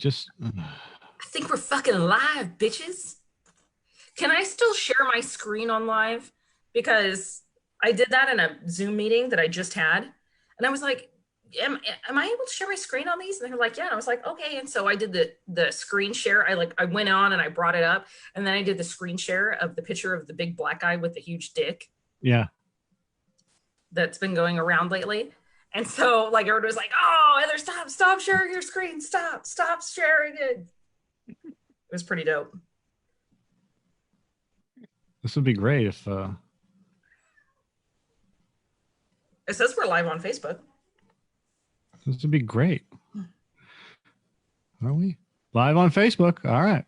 I think we're fucking live, bitches. Can I still share my screen on live? Because I did that in a Zoom meeting that I just had. And I was like, am I able to share my screen on these? And they were like, yeah. And I was like, okay. And so I did the screen share. I went on and I brought it up. And then I did the screen share of the picture of the big black guy with the huge dick. Yeah. That's been going around lately. And so like everybody was like, oh, Heather, stop sharing your screen. Stop sharing it. It was pretty dope. This would be great if it says we're live on Facebook. This would be great. Are we live on Facebook? All right.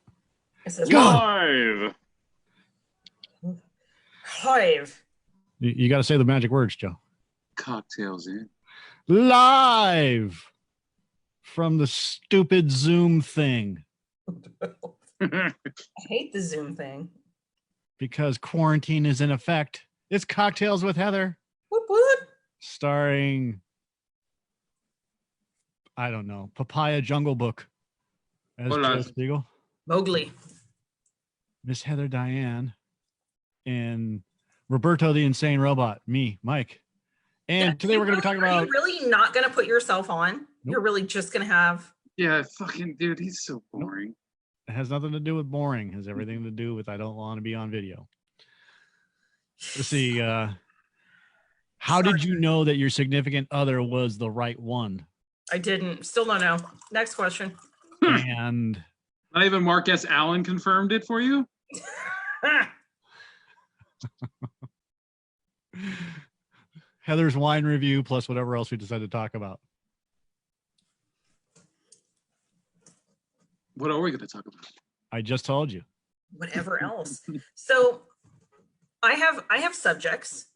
It says live. Live. You got to say the magic words, Joe. Cocktails in. Live from the stupid Zoom thing. I hate the Zoom thing. Because quarantine is in effect. It's Cocktails with Heather. Whoop, whoop. Starring, I don't know, Papaya Jungle Book as Joe Spiegel. Mowgli. Miss Heather Diane. And Roberto the Insane Robot. Me, Mike. And today we're going to be talking about... Are you really not going to put yourself on? Nope. You're really just going to have... Yeah, fucking dude, he's so boring. Nope. It has nothing to do with boring. It has everything to do with I don't want to be on video. Let's see. How did you know that your significant other was the right one? I didn't. Still don't know. Next question. And not even Mark S. Allen confirmed it for you? Heather's wine review plus whatever else we decide to talk about. What are we going to talk about? I just told you. Whatever else. So I have subjects.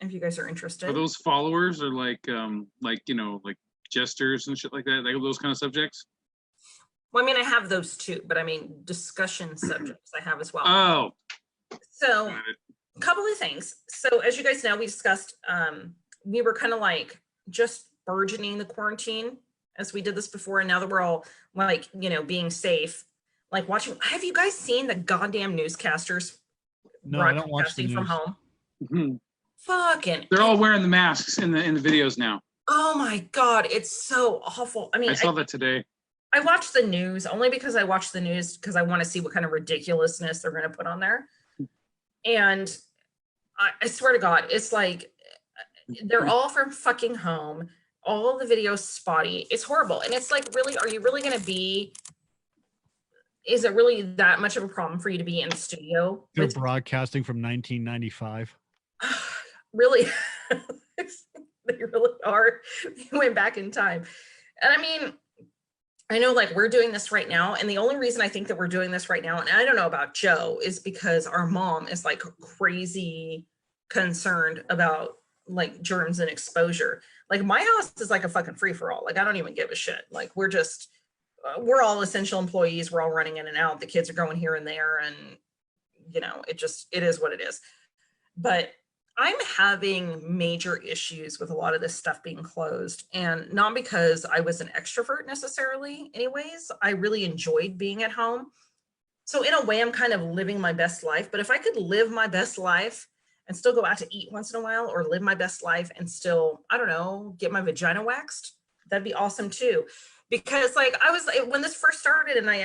If you guys are interested. Are those followers or like you know, like jesters and shit like that? Like those kind of subjects? Well, I mean, I have those too, but I mean discussion subjects I have as well. Oh. So a couple of things. So as you guys know, we discussed we were kind of like just burgeoning the quarantine as we did this before, and now that we're all like, you know, being safe, like watching. Have you guys seen the goddamn newscasters? No, I don't watch the news. From home. Mm-hmm. Fucking. They're all wearing the masks in the videos now. Oh my god, it's so awful. I mean, I saw that today. I watch the news only because I watch the news because I want to see what kind of ridiculousness they're going to put on there. And I swear to God, it's like they're all from fucking home. All the videos spotty. It's horrible. And it's like, really, are you really going to be, is it really that much of a problem for you to be in the studio? They're broadcasting from 1995. Really? They really are. They went back in time. And I mean, I know like we're doing this right now. And the only reason I think that we're doing this right now, and I don't know about Joe, is because our mom is like crazy concerned about like germs and exposure. Like my house is like a fucking free for all. Like I don't even give a shit. Like we're just, we're all essential employees. We're all running in and out. The kids are going here and there. And you know, it is what it is. But I'm having major issues with a lot of this stuff being closed, and not because I was an extrovert necessarily anyways. I really enjoyed being at home. So in a way, I'm kind of living my best life. But if I could live my best life and still go out to eat once in a while, or live my best life and still, I don't know, get my vagina waxed, that'd be awesome too. Because like I was, when this first started, and I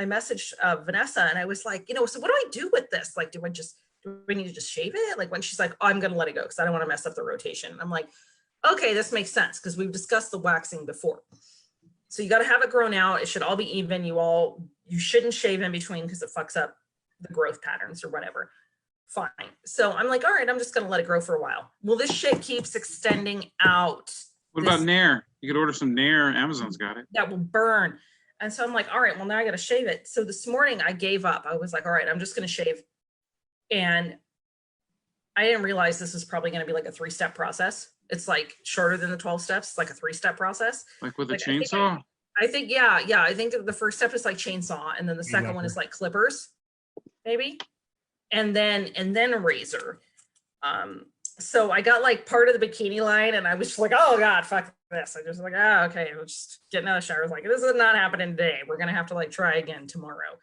messaged Vanessa, and I was like, you know, so what do I do with this? Like, do we need to just shave it? Like when she's like, oh, I'm going to let it go because I don't want to mess up the rotation. I'm like, okay, this makes sense because we've discussed the waxing before. So you got to have it grown out. It should all be even. You shouldn't shave in between because it fucks up the growth patterns or whatever. Fine. So I'm like, all right, I'm just going to let it grow for a while. Well, this shit keeps extending out. What about Nair? You could order some Nair. Amazon's got it. That will burn. And so I'm like, all right, well, now I got to shave it. So this morning I gave up. I was like, all right, I'm just going to shave. And I didn't realize this is probably going to be like a 3-step process. It's like shorter than the 12 steps, like a 3-step process. Like with a chainsaw? I think, yeah. I think the first step is like chainsaw. And then the second one is like clippers, maybe. And then a razor. So I got like part of the bikini line and I was just like, oh God, fuck this. I just like, oh, okay. I'll just get another shower. I was like, this is not happening today. We're going to have to like try again tomorrow.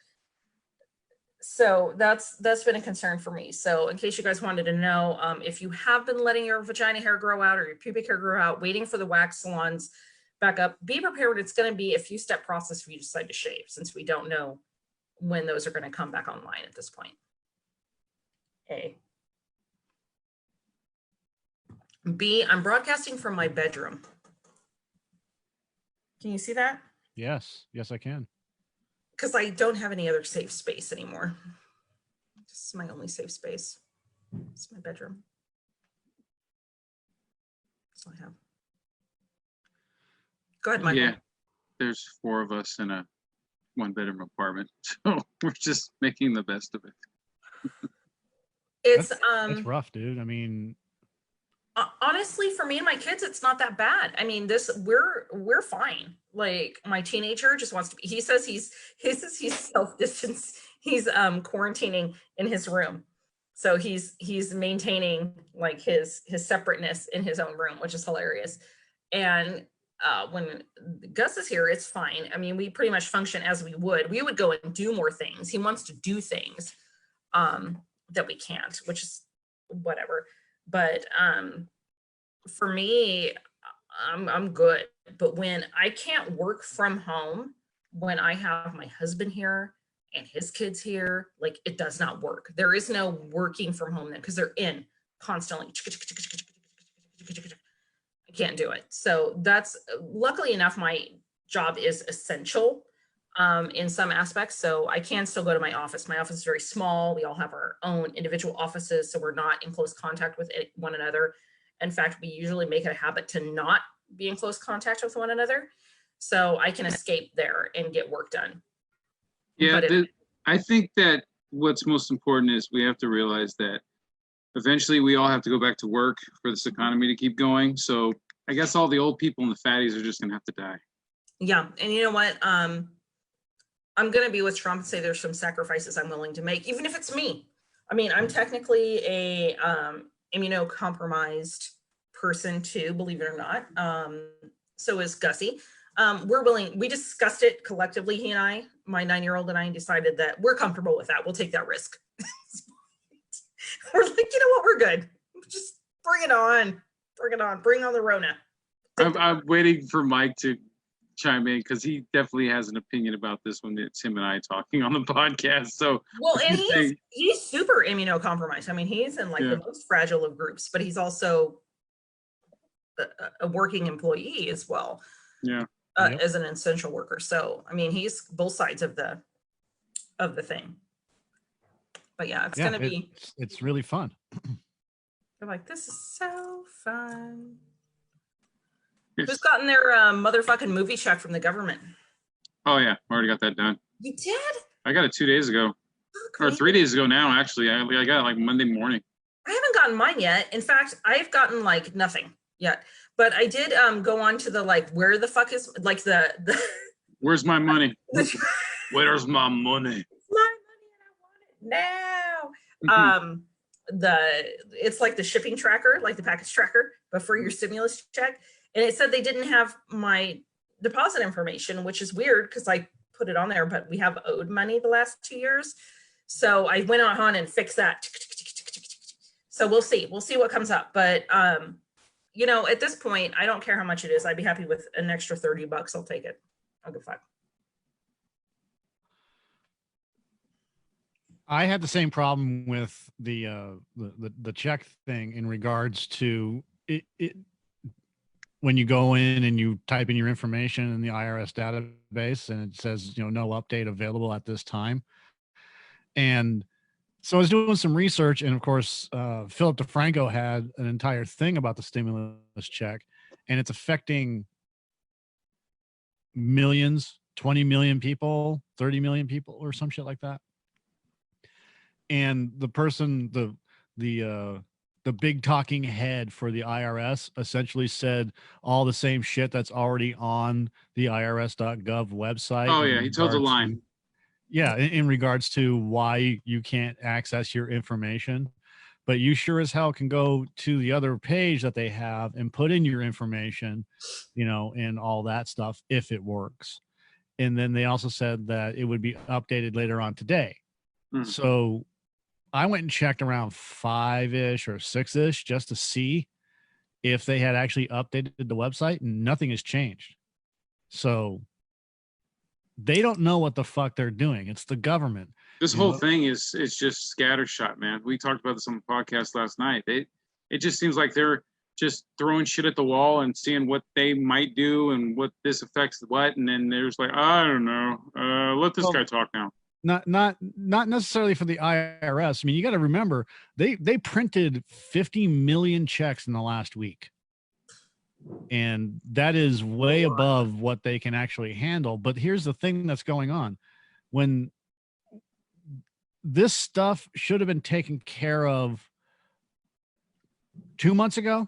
So that's been a concern for me. So in case you guys wanted to know, if you have been letting your vagina hair grow out or your pubic hair grow out, waiting for the wax salons back up, be prepared. It's going to be a few step process if you decide to shave, since we don't know when those are going to come back online at this point. A. B, I'm broadcasting from my bedroom. Can you see that? Yes, I can. Because I don't have any other safe space anymore. This is my only safe space. It's my bedroom. That's all I have. Go ahead, Michael. Yeah, there's 4 of us in a 1-bedroom apartment, so we're just making the best of it. It's that's rough, dude. I mean, honestly, for me and my kids, it's not that bad. I mean, we're fine. Like my teenager just wants to be, he says he's self-distance. He's quarantining in his room. So he's maintaining like his separateness in his own room, which is hilarious. And when Gus is here, it's fine. I mean, we pretty much function as we would go and do more things. He wants to do things that we can't, which is whatever. But for me, I'm good. But when I can't work from home, when I have my husband here and his kids here, like it does not work. There is no working from home then because they're in constantly. I can't do it. So that's luckily enough, my job is essential in some aspects. So I can still go to my office. My office is very small. We all have our own individual offices. So we're not in close contact with one another. In fact, we usually make it a habit to not be in close contact with one another. So I can escape there and get work done. Yeah, I think that what's most important is we have to realize that eventually we all have to go back to work for this economy to keep going. So I guess all the old people and the fatties are just going to have to die. Yeah. And you know what? I'm going to be with Trump and say there's some sacrifices I'm willing to make, even if it's me. I mean, I'm technically a immunocompromised person too, believe it or not. So is Gussie. We discussed it collectively, he and I, my 9-year-old and I, decided that we're comfortable with that. We'll take that risk. We're like, you know what? We're good. Just bring it on. Bring on the Rona. I'm waiting for Mike to chime in because he definitely has an opinion about this when it's him and I talking on the podcast. So well, and he's super immunocompromised. I mean, he's in like the most fragile of groups, but he's also a working employee as well. Yeah. As an essential worker. So I mean, he's both sides of the thing. But yeah, it's really fun. They're like, this is so fun. Who's gotten their motherfucking movie check from the government? Oh yeah, I already got that done. You did? I got it 2 days ago. Or 3 days ago now, actually. I got it like Monday morning. I haven't gotten mine yet. In fact, I've gotten like nothing yet. But I did go on to the like, where the fuck is like the where's my money? Where's my money? It's my money and I want it now. It's like the shipping tracker, like the package tracker, but for your stimulus check. And it said they didn't have my deposit information, which is weird because I put it on there, but we have owed money the last 2 years. So I went on and fixed that. So we'll see what comes up. But you know, at this point, I don't care how much it is. I'd be happy with an extra $30. I'll take it. I'll go fuck. I had the same problem with the check thing in regards to it. When you go in and you type in your information in the IRS database and it says, no update available at this time. And so I was doing some research, and of course, Philip DeFranco had an entire thing about the stimulus check, and it's affecting millions, 20 million people, 30 million people, or some shit like that. And the person, the big talking head for the IRS essentially said all the same shit that's already on the irs.gov website. Oh yeah, he told the line. Yeah, in regards to why you can't access your information. but you sure as hell can go to the other page that they have and put in your information, and all that stuff if it works. And then they also said that it would be updated later on today. So I went and checked around 5-ish or 6-ish just to see if they had actually updated the website, and nothing has changed. So they don't know what the fuck they're doing. It's the government. This whole thing is just scattershot, man. We talked about this on the podcast last night. It just seems like they're just throwing shit at the wall and seeing what they might do and what this affects what, and then they're just like, I don't know. Let this guy talk now. Not necessarily for the IRS. I mean, you got to remember they printed 50 million checks in the last week, and that is way above what they can actually handle. But here's the thing that's going on: when this stuff should have been taken care of 2 months ago,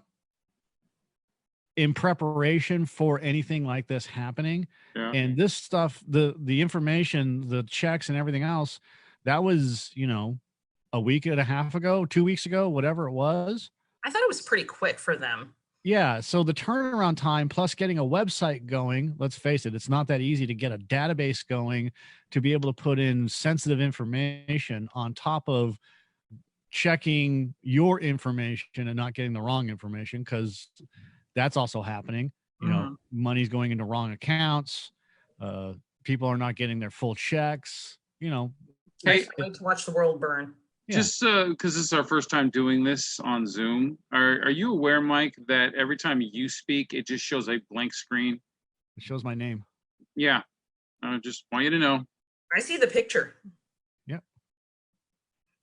in preparation for anything like this happening. Yeah. And this stuff, the information, the checks and everything else, that was, a week and a half ago, 2 weeks ago, whatever it was. I thought it was pretty quick for them. Yeah. So the turnaround time plus getting a website going, let's face it, it's not that easy to get a database going to be able to put in sensitive information on top of checking your information and not getting the wrong information, because that's also happening. Money's going into wrong accounts. People are not getting their full checks. Hey, to watch the world burn. Yeah. Just because this is our first time doing this on Zoom, are you aware, Mike, that every time you speak, it just shows a blank screen? It shows my name. Yeah, I just want you to know. I see the picture. Yep.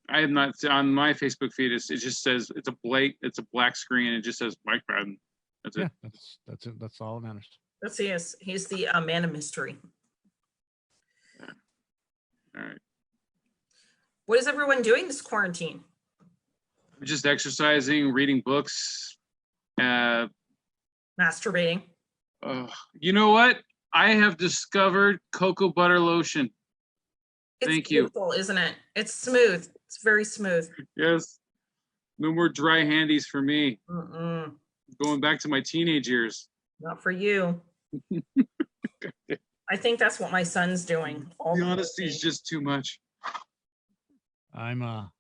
I have not on my Facebook feed. It just says it's a black screen. And it just says Mike Madden. That's it. That's it. That's all that matters. That's he is. He's the man of mystery. Yeah. All right. What is everyone doing this quarantine? Just exercising, reading books, masturbating. You know what? I have discovered cocoa butter lotion. It's beautiful, isn't it? It's smooth. It's very smooth. Yes. No more dry handies for me. Mm-mm. Going back to my teenage years. Not for you. I think that's what my son's doing. The honesty is just too much. I'm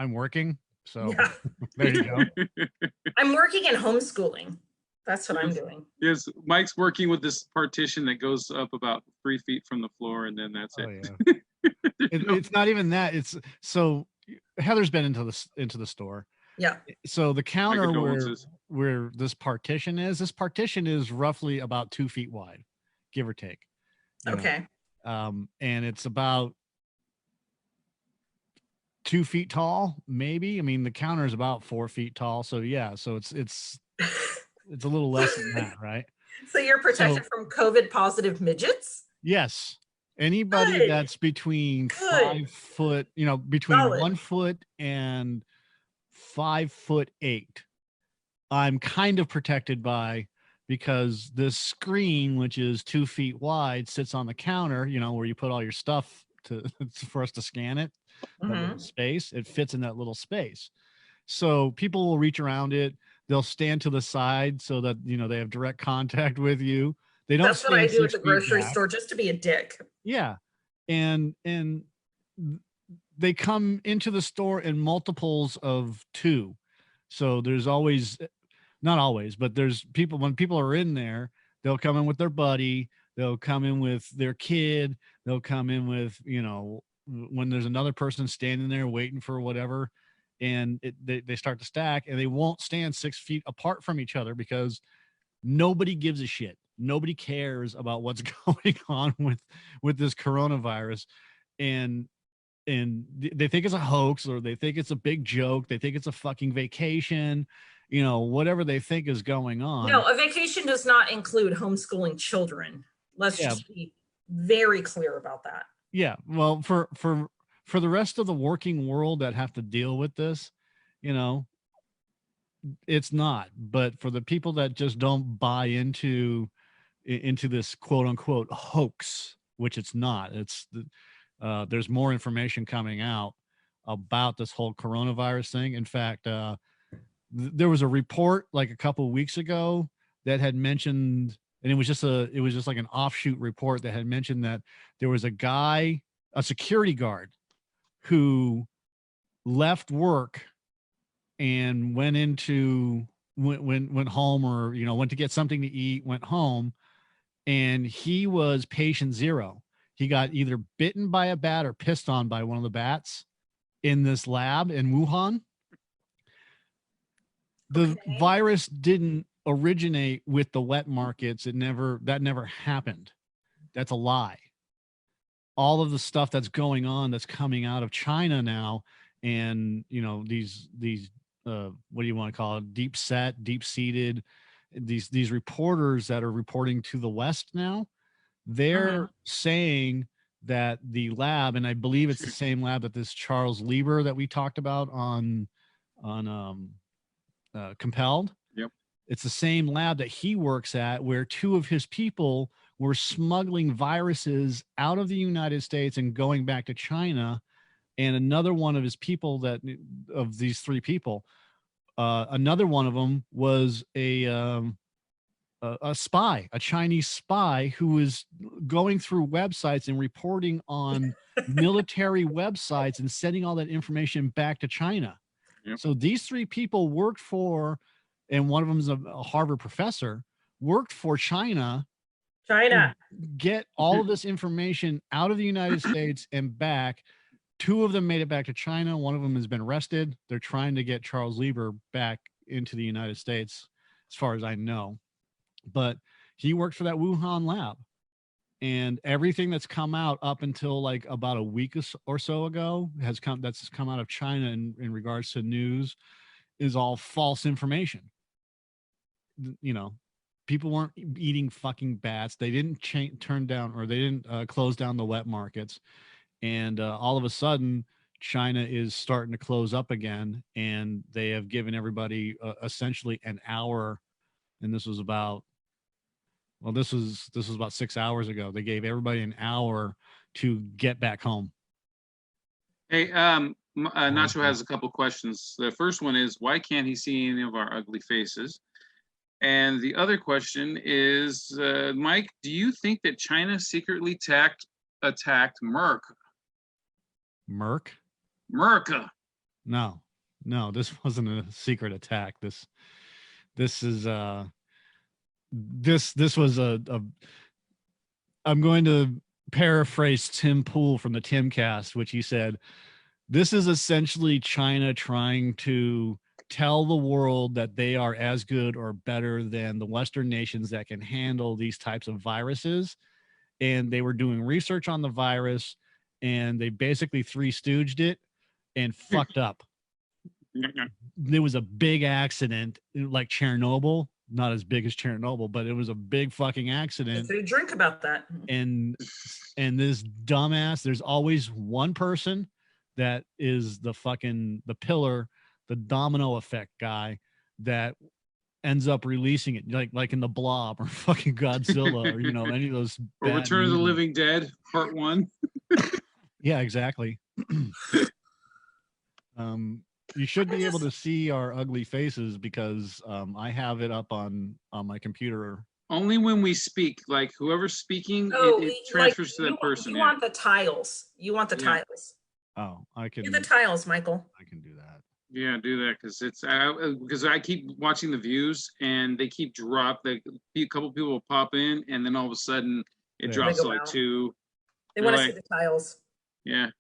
working, so yeah. There you go. I'm working in homeschooling. That's what I'm doing. Yes, Mike's working with this partition that goes up about 3 feet from the floor, and then that's it. Yeah. It's not even that. It's so Heather's been into the store. Yeah. So the counter where this partition is roughly about 2 feet wide, give or take. Okay. And it's about 2 feet tall, maybe. I mean, the counter is about 4 feet tall. So yeah, so it's a little less than that, right? So you're protected from COVID positive midgets? Yes. Anybody that's between 5 foot, between Solid. 1 foot and 5'8", I'm kind of protected by, because this screen, which is 2 feet wide, sits on the counter, where you put all your stuff for us to scan it. That little space, it fits in that little space. So people will reach around it. They'll stand to the side so that they have direct contact with you. They don't. That's what I do at the grocery store, just to be a dick. Yeah, and they come into the store in multiples of 2. So there's always, not always, but there's people, when people are in there, they'll come in with their buddy, they'll come in with their kid, they'll come in with, when there's another person standing there waiting for whatever, and they start to stack, and they won't stand 6 feet apart from each other because nobody gives a shit. Nobody cares about what's going on with this coronavirus. And they think it's a hoax, or they think it's a big joke. They think it's a fucking vacation, whatever they think is going on. No, a vacation does not include homeschooling children. Let's just be very clear about that. Yeah. Well, for the rest of the working world that have to deal with this, it's not. But for the people that just don't buy into this quote unquote hoax, which it's not, there's more information coming out about this whole coronavirus thing. In fact, there was a report like a couple of weeks ago that had mentioned, and it was just like an offshoot report that had mentioned that there was a guy, a security guard, who left work and went home, or went to get something to eat, went home, and he was patient zero. He got either bitten by a bat or pissed on by one of the bats in this lab in Wuhan. The virus didn't originate with the wet markets. That never happened. That's a lie. All of the stuff that's going on, that's coming out of China now, and these what do you want to call it, deep-seated, these reporters that are reporting to the West now, they're saying that the lab, and I believe it's the same lab that this Charles Lieber that we talked about on Compelled. Yep. It's the same lab that he works at, where two of his people were smuggling viruses out of the United States and going back to China. And another one of his people, of these three people, another one of them was a spy, a Chinese spy, who was going through websites and reporting on military websites and sending all that information back to China. Yep. So these three people worked for, and one of them is a Harvard professor, worked for China. Get all of this information out of the United States and back. Two of them made it back to China. One of them has been arrested. They're trying to get Charles Lieber back into the United States, as far as I know. But he worked for that Wuhan lab. And everything that's come out up until like about a week or so ago that's come out of China in regards to news is all false information. People weren't eating fucking bats. They didn't they didn't close down the wet markets. And all of a sudden, China is starting to close up again, and they have given everybody essentially an hour. And this was about 6 hours ago. They gave everybody an hour to get back home. Hey, Nacho has a couple questions. The first one is, why can't he see any of our ugly faces? And the other question is, Mike, do you think that China secretly attacked Merck? Merca. No, this wasn't a secret attack. This is this was I'm going to paraphrase Tim Pool from the Timcast, which he said, this is essentially China trying to tell the world that they are as good or better than the Western nations that can handle these types of viruses. And they were doing research on the virus, and they basically Three Stooged it and fucked up. There was a big accident like Chernobyl, not as big as Chernobyl, but it was a big fucking accident. So you drink about that. And this dumbass, there's always one person that is the pillar, the domino effect guy that ends up releasing it, like in the Blob or fucking Godzilla or any of those. Or Return of the Living Dead Part 1. Yeah, exactly. You should be able to see our ugly faces because I have it up on my computer. Only when we speak, like whoever's speaking, it transfers to that person. You want the tiles. You want the tiles. Oh, I can do the tiles, Michael. I can do that. Yeah, do that because I keep watching the views and they keep dropping. A couple people will pop in and then all of a sudden it drops to like 2. They want to see the tiles. Yeah.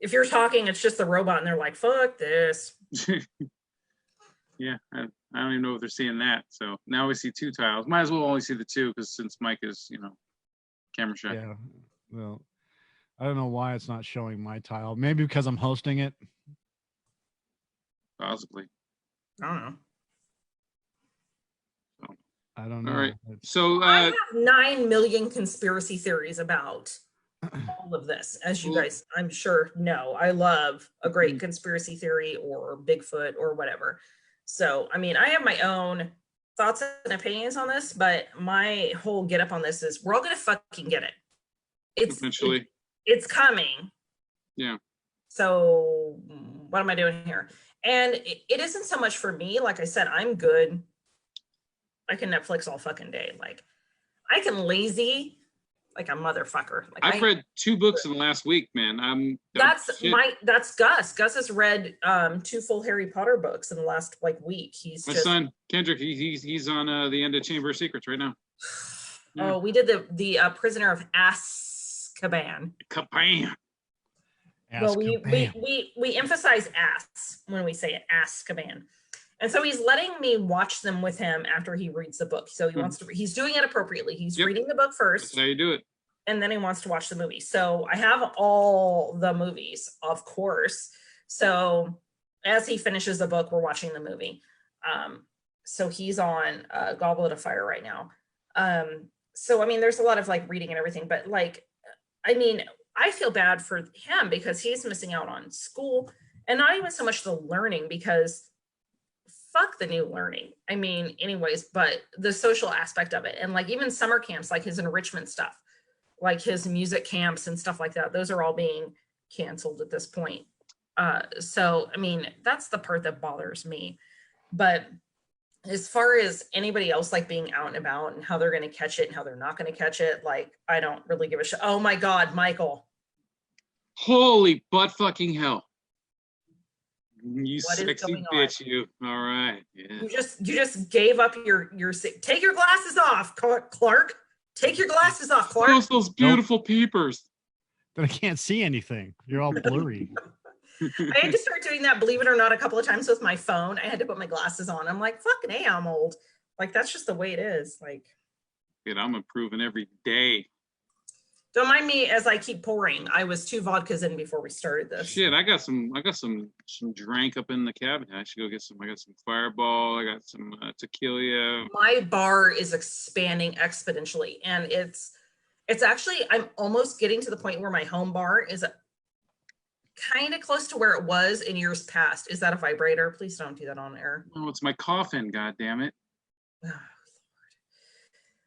If you're talking, it's just the robot and they're like, fuck this. Yeah, I don't even know if they're seeing that. So now we see 2 tiles. Might as well only see the 2 because since Mike is, camera shy. Yeah. Well, I don't know why it's not showing my tile. Maybe because I'm hosting it. Possibly. I don't know. So, I don't know. All right. So I have 9 million conspiracy theories about all of this, as you guys, I'm sure, know. I love a great conspiracy theory or Bigfoot or whatever. So, I mean, I have my own thoughts and opinions on this, but my whole get up on this is we're all going to fucking get it. Eventually. It's coming. Yeah. So what am I doing here? And it isn't so much for me. Like I said, I'm good. I can Netflix all fucking day. Like I can lazy like a motherfucker. Like I've read 2 books in the last week, man. That's Gus. Gus has read 2 full Harry Potter books in the last like week. He's my son Kendrick. He's on the end of Chamber of Secrets right now. Yeah. Oh, we did the Prisoner of Azkaban. Kabam. Well, we emphasize ass when we say it, Azkaban. And so he's letting me watch them with him after he reads the book. So he wants to, he's doing it appropriately. He's reading the book first. That's how you do it. And then he wants to watch the movie. So I have all the movies, of course. So as he finishes the book, we're watching the movie. So he's on Goblet of Fire right now. So, I mean, there's a lot of like reading and everything, but like, I mean, I feel bad for him because he's missing out on school and not even so much the learning because fuck the new learning. I mean, anyways, but the social aspect of it. And like even summer camps, like his enrichment stuff, like his music camps and stuff like that, those are all being canceled at this point. So, I mean, that's the part that bothers me. But as far as anybody else like being out and about and how they're going to catch it and how they're not going to catch it, like I don't really give a shit. Oh my God, Michael. Holy butt fucking hell. You what sexy bitch, you. All right. Yeah. You just gave up your take your glasses off, Clark. Take your glasses off, Clark. Those beautiful peepers. But I can't see anything. You're all blurry. I had to start doing that, believe it or not, a couple of times with my phone. I had to put my glasses on. I'm like, fucking hey, I'm old. Like that's just the way it is. Like, dude, I'm improving every day. Don't mind me as I keep pouring. I was 2 vodkas in before we started this. Shit, I got some drink up in the cabinet. I should go get some. I got some Fireball. I got some tequila. My bar is expanding exponentially, and it's actually I'm almost getting to the point where my home bar is kind of close to where it was in years past. Is that a vibrator? Please don't do that on air. Oh, it's my coffin. God damn it. Oh, Lord.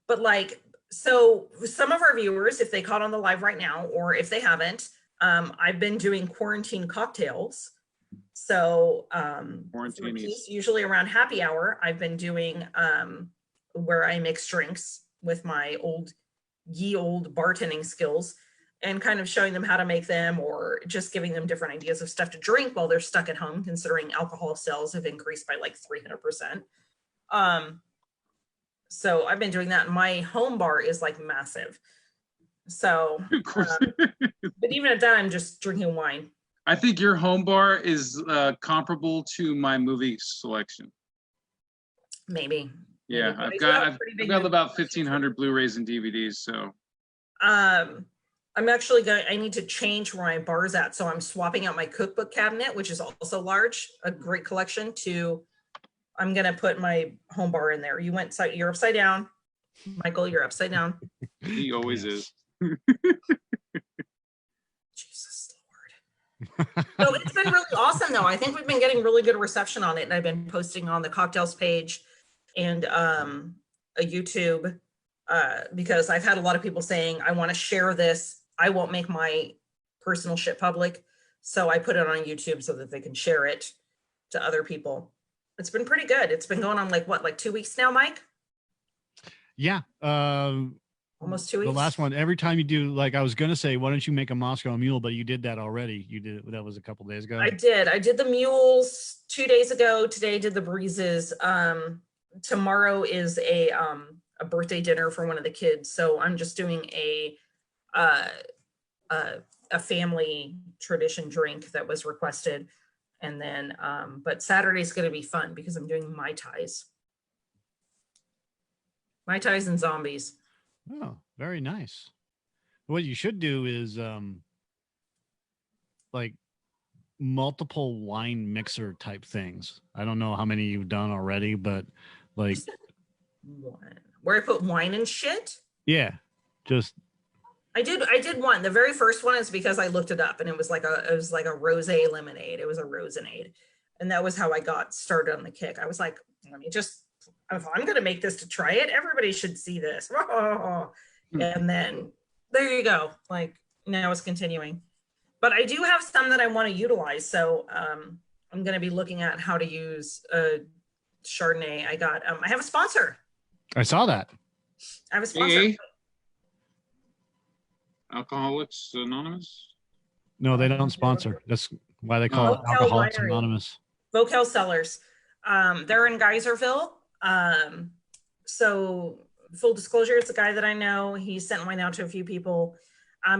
But like. So some of our viewers, if they caught on the live right now, or if they haven't, I've been doing quarantine cocktails. So usually around happy hour, I've been doing where I mix drinks with my old bartending skills and kind of showing them how to make them or just giving them different ideas of stuff to drink while they're stuck at home, considering alcohol sales have increased by like 300%. So I've been doing that. My home bar is like massive. So, but even at that, I'm just drinking wine. I think your home bar is comparable to my movie selection. Maybe. Yeah, I've got about 1,500 Blu-rays and DVDs. So, I'm actually I need to change where my bar's at. So I'm swapping out my cookbook cabinet, which is also large, a great collection, to I'm going to put my home bar in there. You're upside down. Michael, you're upside down. He always is. Jesus Lord. So it's been really awesome though. I think we've been getting really good reception on it. And I've been posting on the cocktails page and a YouTube because I've had a lot of people saying, I want to share this. I won't make my personal shit public. So I put it on YouTube so that they can share it to other people. It's been pretty good. It's been going on like 2 weeks now, Mike? Yeah. Almost 2 weeks. The last one, every time you do, like I was going to say, why don't you make a Moscow Mule? But you did that already. You did it. That was a couple days ago. I did the mules 2 days ago. Today did the breezes. Tomorrow is a birthday dinner for one of the kids. So I'm just doing a family tradition drink that was requested. And then, but Saturday's going to be fun because I'm doing Mai Tais. Mai Tais and zombies. Oh, very nice. What you should do is like multiple wine mixer type things. I don't know how many you've done already, but like one where I put wine and shit. Yeah, just I did one. The very first one is because I looked it up and it was like a rosé lemonade. It was a rosinade. And that was how I got started on the kick. I was like, let me just, if I'm going to make this to try it, everybody should see this. And then there you go. Like now it's continuing. but I do have some that I want to utilize. So I'm going to be looking at how to use Chardonnay. I have a sponsor. I saw that. I have a sponsor. Hey. Alcoholics Anonymous? No, they don't sponsor. That's why they call it Vocal Alcoholics Winery. Anonymous. Vocal Cellars. They're in Geyserville. So full disclosure, it's a guy that I know. He sent wine out to a few people.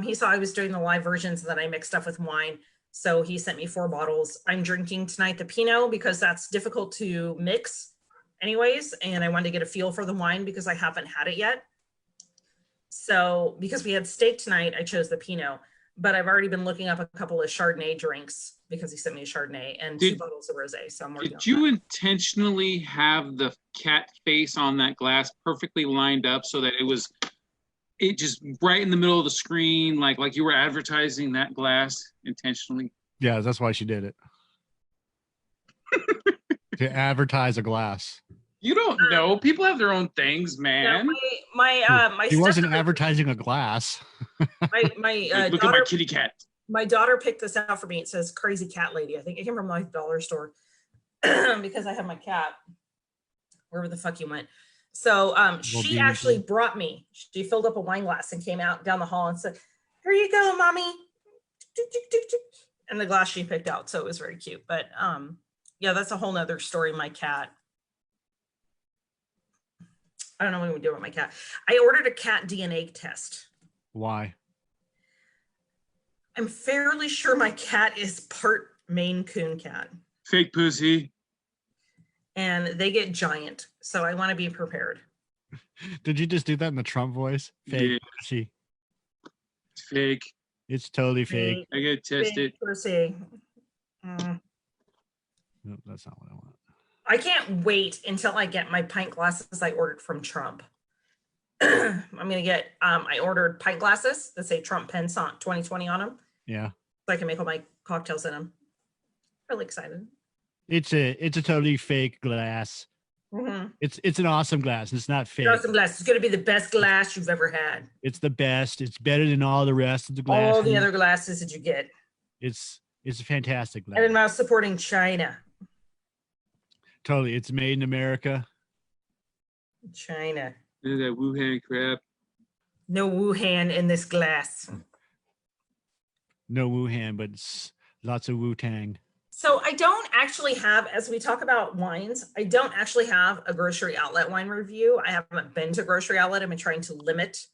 He saw I was doing the live versions that I mixed stuff with wine. So he sent me 4 bottles. I'm drinking tonight the Pinot because that's difficult to mix anyways. And I wanted to get a feel for the wine because I haven't had it yet. So because we had steak tonight, I chose the Pinot. But I've already been looking up a couple of Chardonnay drinks because he sent me a Chardonnay and 2 bottles of rosé. So I'm working on that. Did you intentionally have the cat face on that glass perfectly lined up so that it just right in the middle of the screen, like you were advertising that glass intentionally? Yeah, that's why she did it. To advertise a glass. You don't know. People have their own things, man. My he wasn't advertising a glass. My look daughter, at my kitty cat. My daughter picked this out for me. It says "Crazy Cat Lady." I think it came from my dollar store because I have my cat wherever the fuck you went. So she actually brought me. She filled up a wine glass and came out down the hall and said, "Here you go, mommy." And the glass she picked out, so it was very cute. But yeah, that's a whole nother story. My cat. I don't know what we do with my cat. I ordered a cat DNA test. Why? I'm fairly sure my cat is part Maine Coon cat. Fake pussy. And they get giant. So I want to be prepared. Did you just do that in the Trump voice? Fake pussy. It's fake. It's totally fake. I gotta test it. Pussy. Nope, that's not what I want. I can't wait until I get my pint glasses I ordered from Trump. I'm gonna get I ordered pint glasses that say Trump Pensant 2020 on them. Yeah. So I can make all my cocktails in them. Really excited. It's a totally fake glass. Mm-hmm. It's an awesome glass. It's not fake. Awesome glass. It's gonna be the best glass you've ever had. It's the best. It's better than all the rest of the glasses. All the other glasses that you get. It's a fantastic glass. And I'm supporting China. Totally. It's made in America. China. Look at that Wuhan crap. No Wuhan in this glass. No Wuhan, but it's lots of Wu-Tang. So I don't actually have, as we talk about wines, I don't actually have a grocery outlet wine review. I haven't been to grocery outlet. I've been trying to limit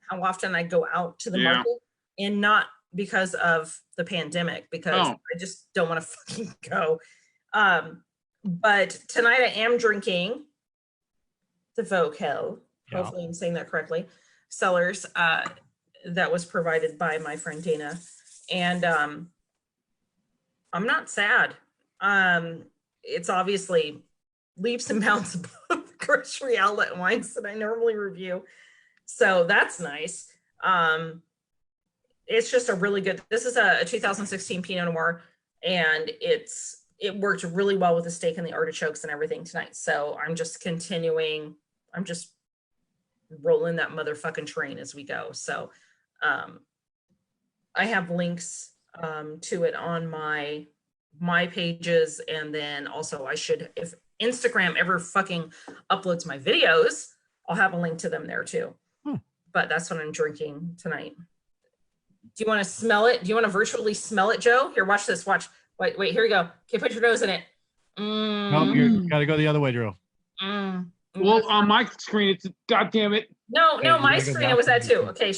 how often I go out to the market, and not because of the pandemic, because I just don't want to fucking go. But tonight I am drinking the Vocal. Hopefully I'm saying that correctly. Cellars that was provided by my friend Dana. And I'm not sad. It's obviously leaps and bounds above grocery outlet wines that I normally review. So that's nice. It's just a really good, this is a 2016 Pinot Noir, and it worked really well with the steak and the artichokes and everything tonight. So I'm just continuing, I'm just rolling that motherfucking train as we go. So I have links to it on my pages, and then also I should, if Instagram ever fucking uploads my videos, I'll have a link to them there too. But that's what I'm drinking tonight. Do you want to smell it? Do you want to virtually smell it, Joe? Here, watch this. Watch. Wait, here we go. Okay, put your nose in it. No, you got to go the other way, Drew. Well, on my screen, it's God damn it. No, my screen, it was that too. Okay,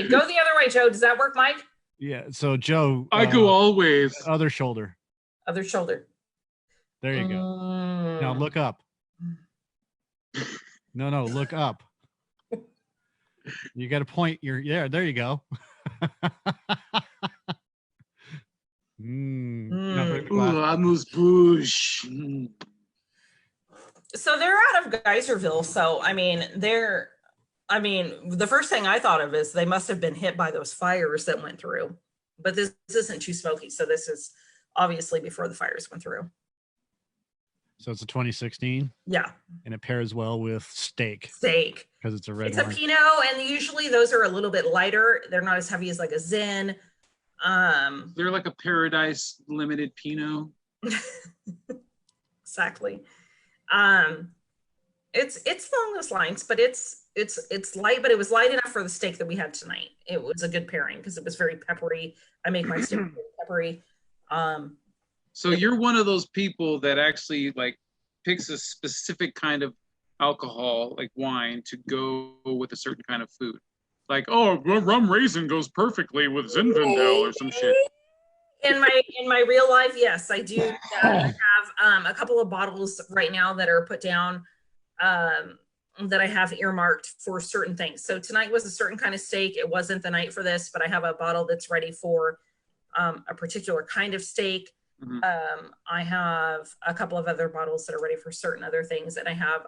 go the other way, Joe. Does that work, Mike? Yeah, so Joe. I go always. Other shoulder. Other shoulder. There you go. Now look up. No, look up. You got to point your, there you go. Vamos bush. So they're out of Geyserville. So, the first thing I thought of is they must have been hit by those fires that went through, but this isn't too smoky. So this is obviously before the fires went through. So it's a 2016. Yeah. And it pairs well with steak. Because it's a red wine. It's a Pinot, and usually those are a little bit lighter. They're not as heavy as like a Zin. They're like a Paradise Limited Pinot. Exactly. It's along those lines, but it's light, but it was light enough for the steak that we had tonight. It was a good pairing because it was very peppery. I make my steak very peppery. So you're one of those people that actually like picks a specific kind of alcohol, like wine, to go with a certain kind of food. Like, oh, rum raisin goes perfectly with Zinfandel or some shit. In my real life, yes, I do. I have a couple of bottles right now that are put down that I have earmarked for certain things. So tonight was a certain kind of steak. It wasn't the night for this, but I have a bottle that's ready for a particular kind of steak. Mm-hmm. I have a couple of other bottles that are ready for certain other things, and I have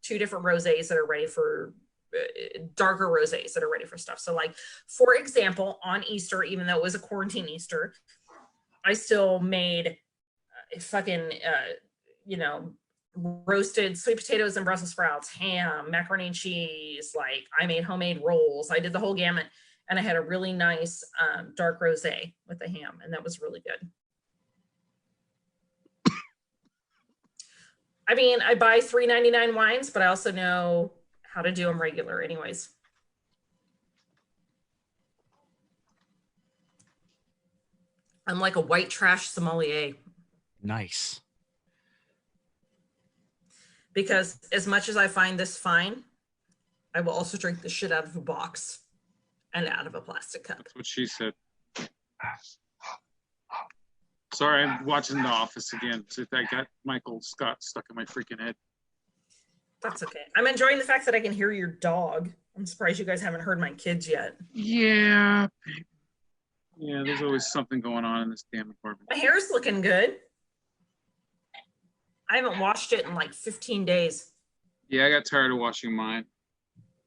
2 different rosés that are ready for darker rosés that are ready for stuff. So like, for example, on Easter, even though it was a quarantine Easter, I still made fucking roasted sweet potatoes and Brussels sprouts, ham, macaroni and cheese. Like, I made homemade rolls. I did the whole gamut, and I had a really nice dark rosé with the ham, and that was really good. I mean, I buy $3.99 wines, but I also know how to do them regular anyways. I'm like a white trash sommelier. Nice. Because as much as I find this fine, I will also drink the shit out of a box and out of a plastic cup. That's what she said. Sorry, I'm watching The Office again. So I got Michael Scott stuck in my freaking head. That's okay. I'm enjoying the fact that I can hear your dog. I'm surprised you guys haven't heard my kids yet. Yeah. Yeah, there's always something going on in this damn apartment. My hair's looking good. I haven't washed it in like 15 days. Yeah, I got tired of washing mine.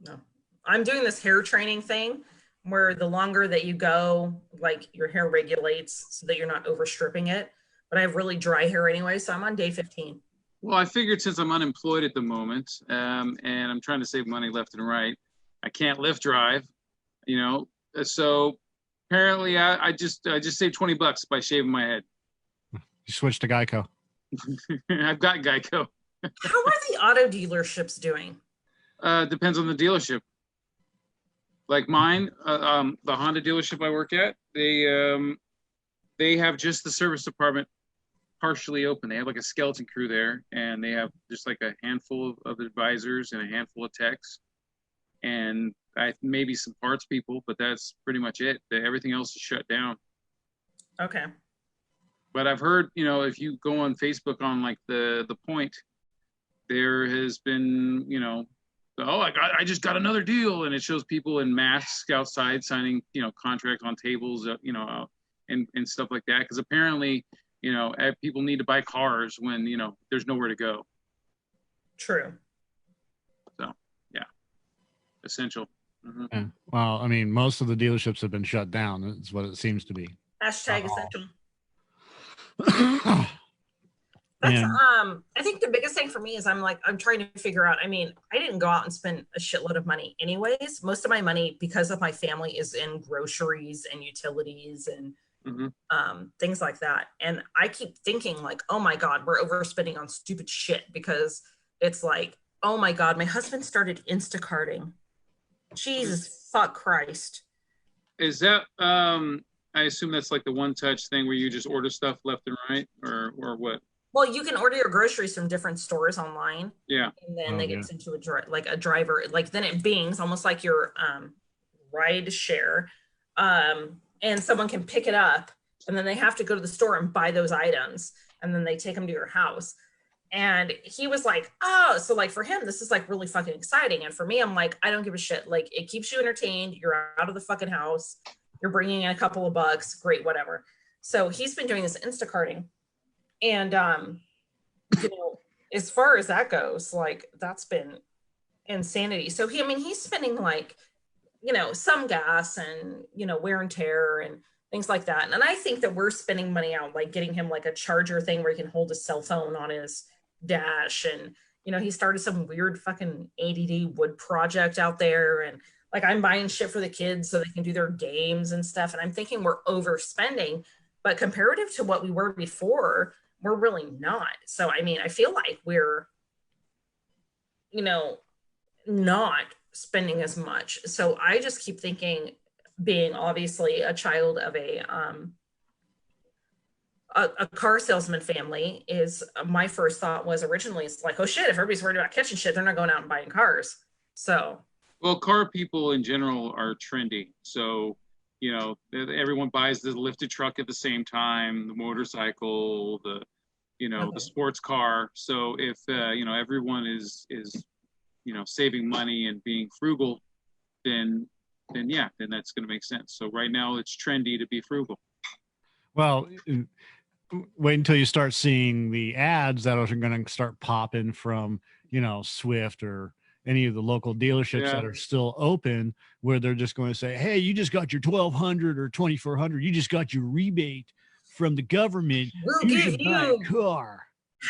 No. I'm doing this hair training thing where the longer that you go, like, your hair regulates so that you're not overstripping it. But I have really dry hair anyway, so I'm on day 15. Well, I figured since I'm unemployed at the moment, and I'm trying to save money left and right, I can't Lyft drive, so apparently I just saved $20 by shaving my head. You switched to Geico. I've got Geico. How are the auto dealerships doing? Depends on the dealership. Like mine, the Honda dealership I work at, they have just the service department partially open. They have like a skeleton crew there, and they have just like a handful of advisors and a handful of techs, and maybe some parts people, but that's pretty much it. Everything else is shut down. Okay. But I've heard, if you go on Facebook on like the point, there has been, I just got another deal, and it shows people in masks outside signing, contracts on tables, and stuff like that. Because apparently, people need to buy cars when there's nowhere to go. True. So, yeah, essential. Mm-hmm. Yeah. Well, I mean, most of the dealerships have been shut down. That's what it seems to be. Hashtag essential. And I think the biggest thing for me is I'm trying to figure out, I mean, I didn't go out and spend a shitload of money anyways. Most of my money, because of my family, is in groceries and utilities and things like that. And I keep thinking like, oh my God, we're overspending on stupid shit, because it's like, oh my God, my husband started Instacarting. Jesus fuck Christ. Is that, I assume that's like the one touch thing where you just order stuff left and right, or what? Well, you can order your groceries from different stores online. Yeah. And then they get sent to a driver, like then it bings almost like your ride share. And someone can pick it up, and then they have to go to the store and buy those items, and then they take them to your house. And he was like, oh, so like for him, this is like really fucking exciting. And for me, I'm like, I don't give a shit. Like, it keeps you entertained. You're out of the fucking house. You're bringing in a couple of bucks. Great, whatever. So he's been doing this Instacarting. And, as far as that goes, like, that's been insanity. So he's spending like, some gas and, wear and tear and things like that. And I think that we're spending money out, like getting him like a charger thing where he can hold his cell phone on his dash. And, he started some weird fucking ADD wood project out there. And Like I'm buying shit for the kids so they can do their games and stuff. And I'm thinking we're overspending, but comparative to what we were before, we're really not. So, I mean, I feel like we're, you know, not spending as much. So I just keep thinking, being obviously a child of a car salesman family, is my first thought was originally, it's like, oh shit, if everybody's worried about catching shit, they're not going out and buying cars. So, well, car people in general are trendy. So, you know, everyone buys the lifted truck at the same time, the motorcycle, the, you know, the sports car. So if, you know, everyone is, you know, saving money and being frugal, then yeah, then that's going to make sense. So right now it's trendy to be frugal. Well, wait until you start seeing the ads that are going to start popping from, you know, Swift or any of the local dealerships that are still open, where they're just going to say, hey, you just got your 1,200 or 2,400. You just got your rebate from the government. We'll You give should buy a car.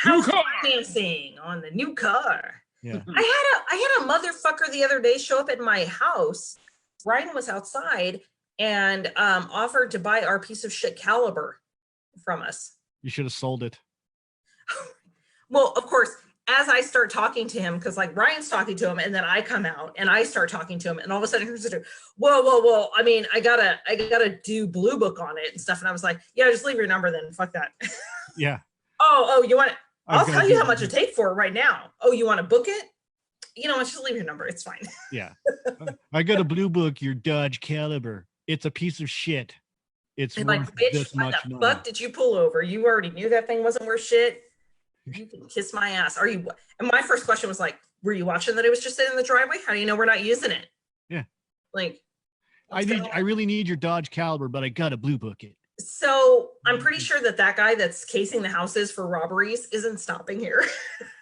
House financing on the new car. Yeah. I had a motherfucker the other day show up at my house. Ryan was outside and offered to buy our piece of shit Caliber from us. You should have sold it. Well, of course, as I start talking to him, because like Ryan's talking to him, and then I come out and I start talking to him, and all of a sudden he's like, whoa. I mean, I gotta do Blue Book on it and stuff. And I was like, yeah, just leave your number then. Fuck that. Yeah. Oh, you want it? I'll tell you how much it take for it right now. Oh, you want to book it? You know what? Just leave your number. It's fine. Yeah. I got a Blue Book your Dodge Caliber. It's a piece of shit. It's worth like, bitch, this why much the money. fuck did you pull over? You already knew that thing wasn't worth shit. You can kiss my ass. Are you? And my first question was like, were you watching that it was just sitting in the driveway? How do you know we're not using it? Yeah. Like, I really need your Dodge Caliber, but I gotta Blue Book it. So I'm pretty sure that guy that's casing the houses for robberies isn't stopping here.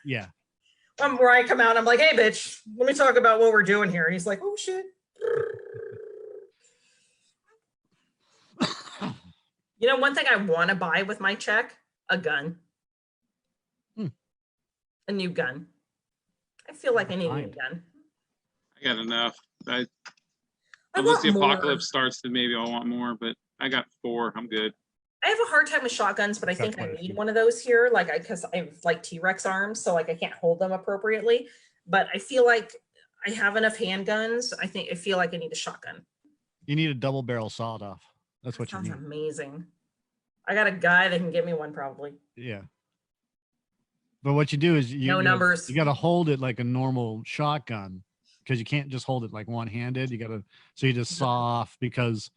Yeah. Where I come out, I'm like, hey, bitch, let me talk about what we're doing here. And he's like, oh, shit. You know, one thing I want to buy with my check, a gun. A new gun. I feel like I need a new gun. I got enough. Unless the apocalypse starts, then maybe I'll want more, but I got 4. I'm good. I have a hard time with shotguns, but I think I need one of those here, like because I have like T-Rex arms, so like I can't hold them appropriately. But I feel like I have enough handguns. I feel like I need a shotgun. You need a double barrel sawed off. That's what you need. Sounds amazing. I got a guy that can get me one probably. Yeah. But what you do is you got to hold it like a normal shotgun, because you can't just hold it like one-handed. So you just saw off, because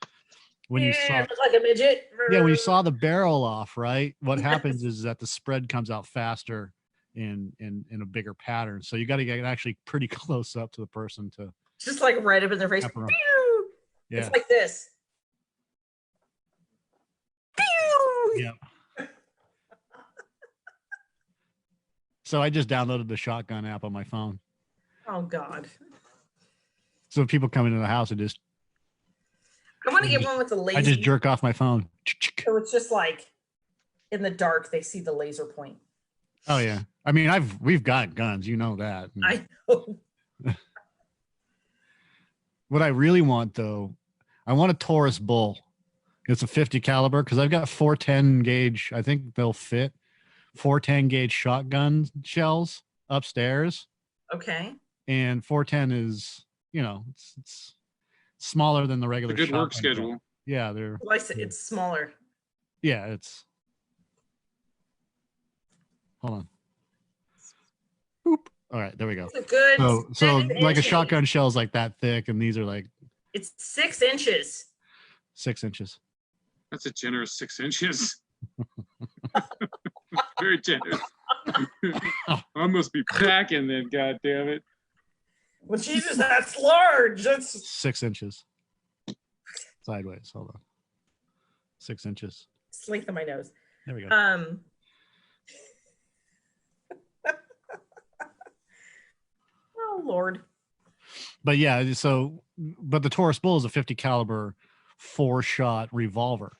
when you saw look like a midget. Yeah, when you saw the barrel off, right? What happens is that the spread comes out faster in a bigger pattern. So you got to get actually pretty close up to the person to just like right up in their face. Yeah. It's like this. Yeah. So I just downloaded the shotgun app on my phone. Oh God. So if people come into the house, I want to get one with the laser. I just jerk off my phone. So it's just like in the dark, they see the laser point. Oh yeah. I mean, we've got guns, you know that. I know. What I really want though, I want a Taurus Bull. It's a 50 caliber, because I've got 410 gauge. I think they'll fit 410 gauge shotgun shells upstairs. Okay. And 410 is, you know, it's smaller than the regular. It's a good work schedule. Gun. Yeah, it's smaller. Yeah, it's. Hold on. Boop. All right, there we go. It's a good. So like a shotgun shell is like that thick, and these are like. It's 6 inches. 6 inches. That's a generous 6 inches. Very generous. I must be packing then, God damn it. Well, Jesus, that's large. That's 6 inches. Sideways. Hold on. 6 inches. It's the length of my nose. There we go. Oh Lord. But yeah, but the Taurus Bull is a 50 caliber 4-shot revolver,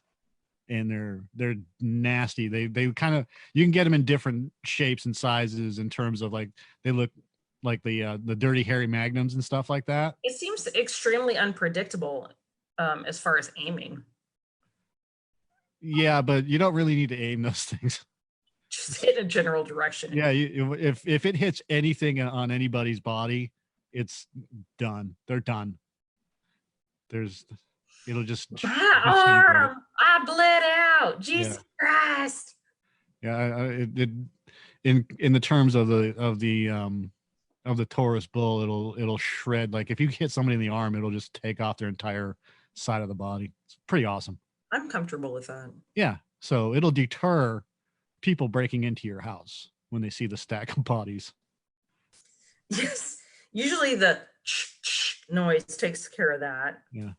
and they're nasty. They kind of, you can get them in different shapes and sizes in terms of like, they look like the Dirty Harry Magnums and stuff like that. It seems extremely unpredictable as far as aiming. Yeah, but you don't really need to aim those things. Just hit a general direction. Yeah, if it hits anything on anybody's body, it's done. They're done. It'll just my arm, I bled out. Jesus Christ. Yeah, in the terms of the Taurus bull, it'll shred. Like if you hit somebody in the arm, it'll just take off their entire side of the body. It's pretty awesome. I'm comfortable with that. Yeah, so it'll deter people breaking into your house when they see the stack of bodies. Yes, usually the noise takes care of that. Yeah,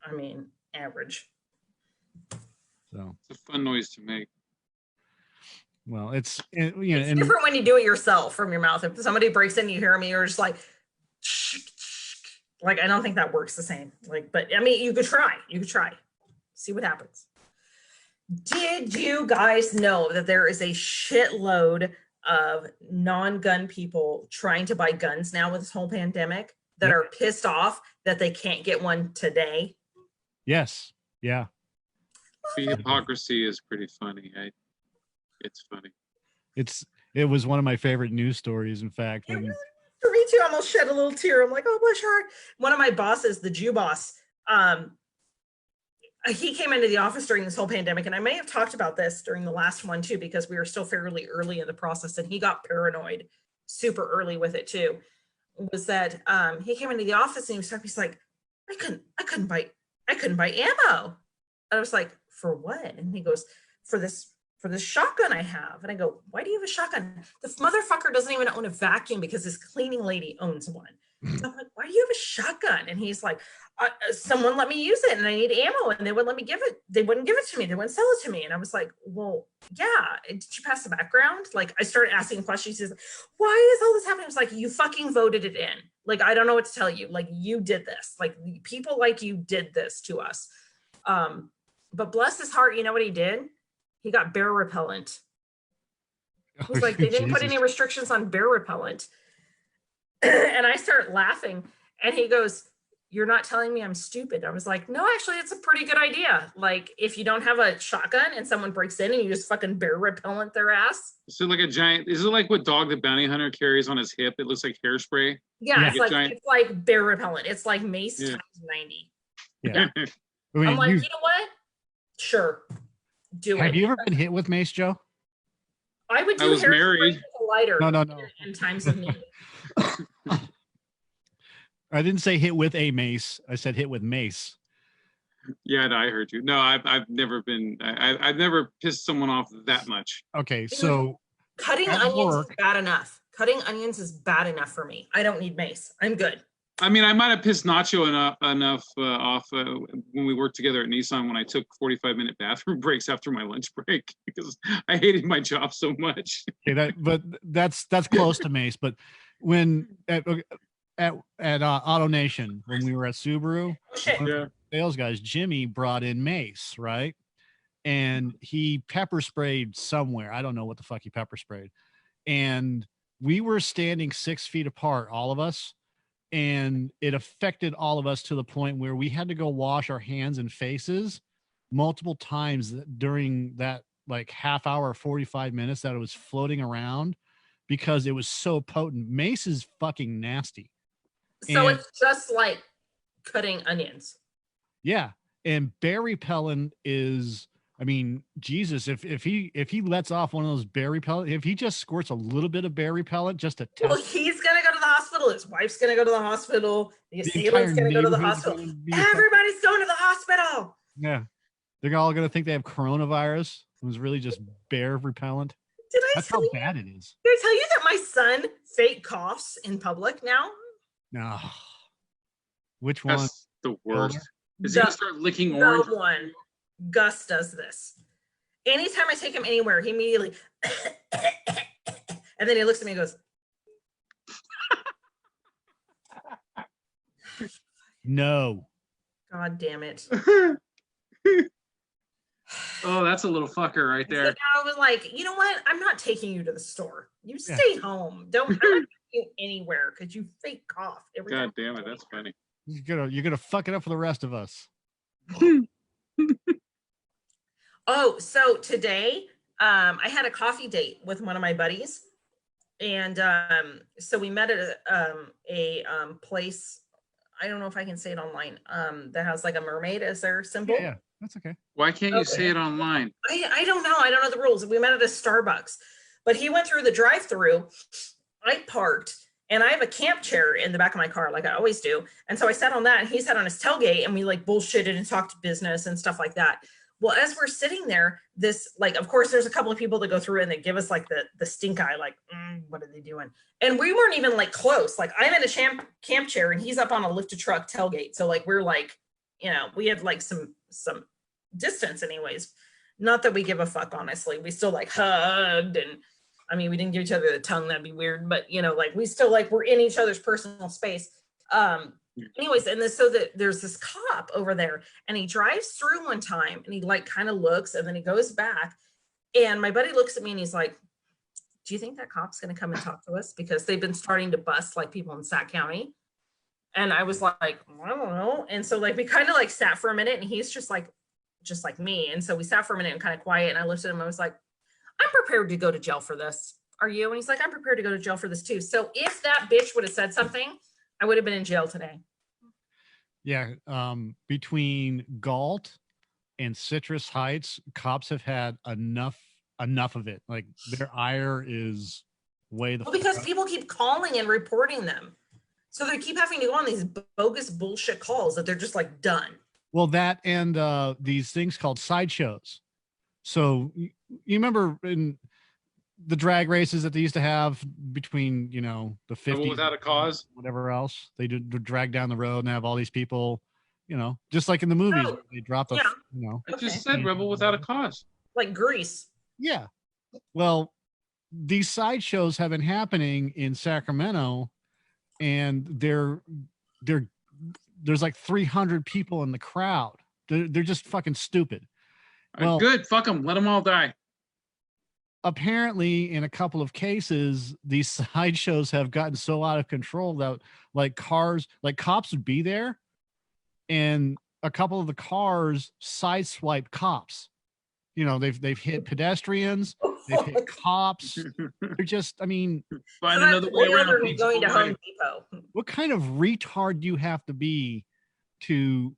I mean, average. So it's a fun noise to make. Well, it's different when you do it yourself from your mouth. If somebody breaks in, you hear me, you're just like I don't think that works the same. Like, but I mean, you could try. See what happens. Did you guys know that there is a shitload of non-gun people trying to buy guns now with this whole pandemic that are pissed off that they can't get one today? Yes. Yeah. The hypocrisy is pretty funny. It's funny. It was one of my favorite news stories. In fact, for me too, I almost shed a little tear. I'm like, oh, bless your heart. One of my bosses, the Jew boss, he came into the office during this whole pandemic, and I may have talked about this during the last one too, because we were still fairly early in the process, and he got paranoid super early with it too. Was that he came into the office and he's like, I couldn't buy ammo. And I was like, for what? And he goes, for this shotgun I have. And I go, why do you have a shotgun? The motherfucker doesn't even own a vacuum because his cleaning lady owns one. So I'm like, why do you have a shotgun? And he's like, someone let me use it and I need ammo, and they wouldn't let me give it. They wouldn't give it to me. They wouldn't sell it to me. And I was like, well, yeah. Did you pass the background? Like, I started asking questions. He's like, why is all this happening? I was like, you fucking voted it in. Like, I don't know what to tell you. Like, you did this. Like, people like you did this to us. But bless his heart, you know what he did? He got bear repellent. It was like, they didn't put any restrictions on bear repellent. And I start laughing, and he goes, you're not telling me I'm stupid. I was like, no, actually, it's a pretty good idea. Like, if you don't have a shotgun and someone breaks in and you just fucking bear repellent their ass. Is it like a giant, is it like what Dog the Bounty Hunter carries on his hip? It looks like hairspray. Yeah, it's like bear repellent. It's like mace times 90. Yeah. I mean, I'm like, you know what? Sure. Do it. Have you ever been hit with mace, Joe? I would do I was married. with a lighter. No. In times of need. I didn't say hit with a mace. I said hit with mace. Yeah, no, I heard you. No, I've never been. I've never pissed someone off that much. Okay, so cutting onions is bad enough. Cutting onions is bad enough for me. I don't need mace. I'm good. I mean, I might have pissed Nacho enough off when we worked together at Nissan when I took 45-minute bathroom breaks after my lunch break because I hated my job so much. Okay, that's close to mace. But when at Auto Nation, when we were at Subaru, sales guys, Jimmy brought in mace, right? And he pepper sprayed somewhere. I don't know what the fuck he pepper sprayed. And we were standing 6 feet apart, all of us. And it affected all of us to the point where we had to go wash our hands and faces multiple times during that like half hour, 45 minutes that it was floating around because it was so potent. Mace is fucking nasty. So it's just like cutting onions. Yeah. And bear repellent is, I mean, Jesus, if he lets off one of those bear repellent, if he just squirts a little bit of bear repellent just to test. Well, he's going to go to the hospital. His wife's going to go to the hospital. The assailant's going to go to the hospital. Everybody's going to the hospital. Yeah. They're all going to think they have coronavirus. It was really just bear repellent. That's how bad it is. Did I tell you that my son fake coughs in public now? No. Which one? That's the worst. Is he going to start licking orange? The one. Gus does this. Anytime I take him anywhere, he immediately and then he looks at me and goes, no. God damn it. Oh, that's a little fucker right there. So now I was like, you know what? I'm not taking you to the store. You stay home. I'm not you anywhere because you fake cough every God time. damn it, that's funny. You're gonna fuck it up for the rest of us. Oh, so today, I had a coffee date with one of my buddies, and so we met at a place. I don't know if I can say it online. That has like a mermaid as their symbol. Yeah, that's okay. Why can't you say it online? I don't know. I don't know the rules. We met at a Starbucks, but he went through the drive-through. I parked, and I have a camp chair in the back of my car, like I always do. And so I sat on that, and he sat on his tailgate, and we like bullshitted and talked business and stuff like that. Well, as we're sitting there, this like, of course, there's a couple of people that go through and they give us like the stink eye, like, what are they doing? And we weren't even like close. Like I'm in a camp chair, and he's up on a lifted truck tailgate. So like we're like, we had like some distance, anyways. Not that we give a fuck, honestly. We still like hugged, and I mean, we didn't give each other the tongue. That'd be weird, but like we still like we're in each other's personal space. Anyways, and so there's this cop over there, and he drives through one time, and he like kind of looks, and then he goes back, and my buddy looks at me, and he's like, "Do you think that cop's going to come and talk to us?" Because they've been starting to bust like people in Sac County, and I was like, "I don't know." And so like we kind of like sat for a minute, and he's just like me, and so we sat for a minute and kind of quiet, and I looked at him, I was like, "I'm prepared to go to jail for this. Are you?" And he's like, "I'm prepared to go to jail for this too." So if that bitch would have said something, I would have been in jail today. Yeah, between Galt and Citrus Heights, cops have had enough of it. Like their ire is way the because people keep calling and reporting them. So they keep having to go on these bogus bullshit calls that they're just like done. Well, that and these things called sideshows. So you remember in the drag races that they used to have between, the 50s without a cause, whatever else, they did drag down the road and have all these people, just like in the movies, they drop the, I just said Rebel Without a Cause. Like Grease. Yeah. Well, these sideshows have been happening in Sacramento, and there's like 300 people in the crowd. They're just fucking stupid. Well, good. Fuck them. Let them all die. Apparently, in a couple of cases, these sideshows have gotten so out of control that cops would be there, and a couple of the cars sideswipe cops. They've hit pedestrians, they've hit cops. They're just, find another way around. Going to Home Depot. What kind of retard do you have to be to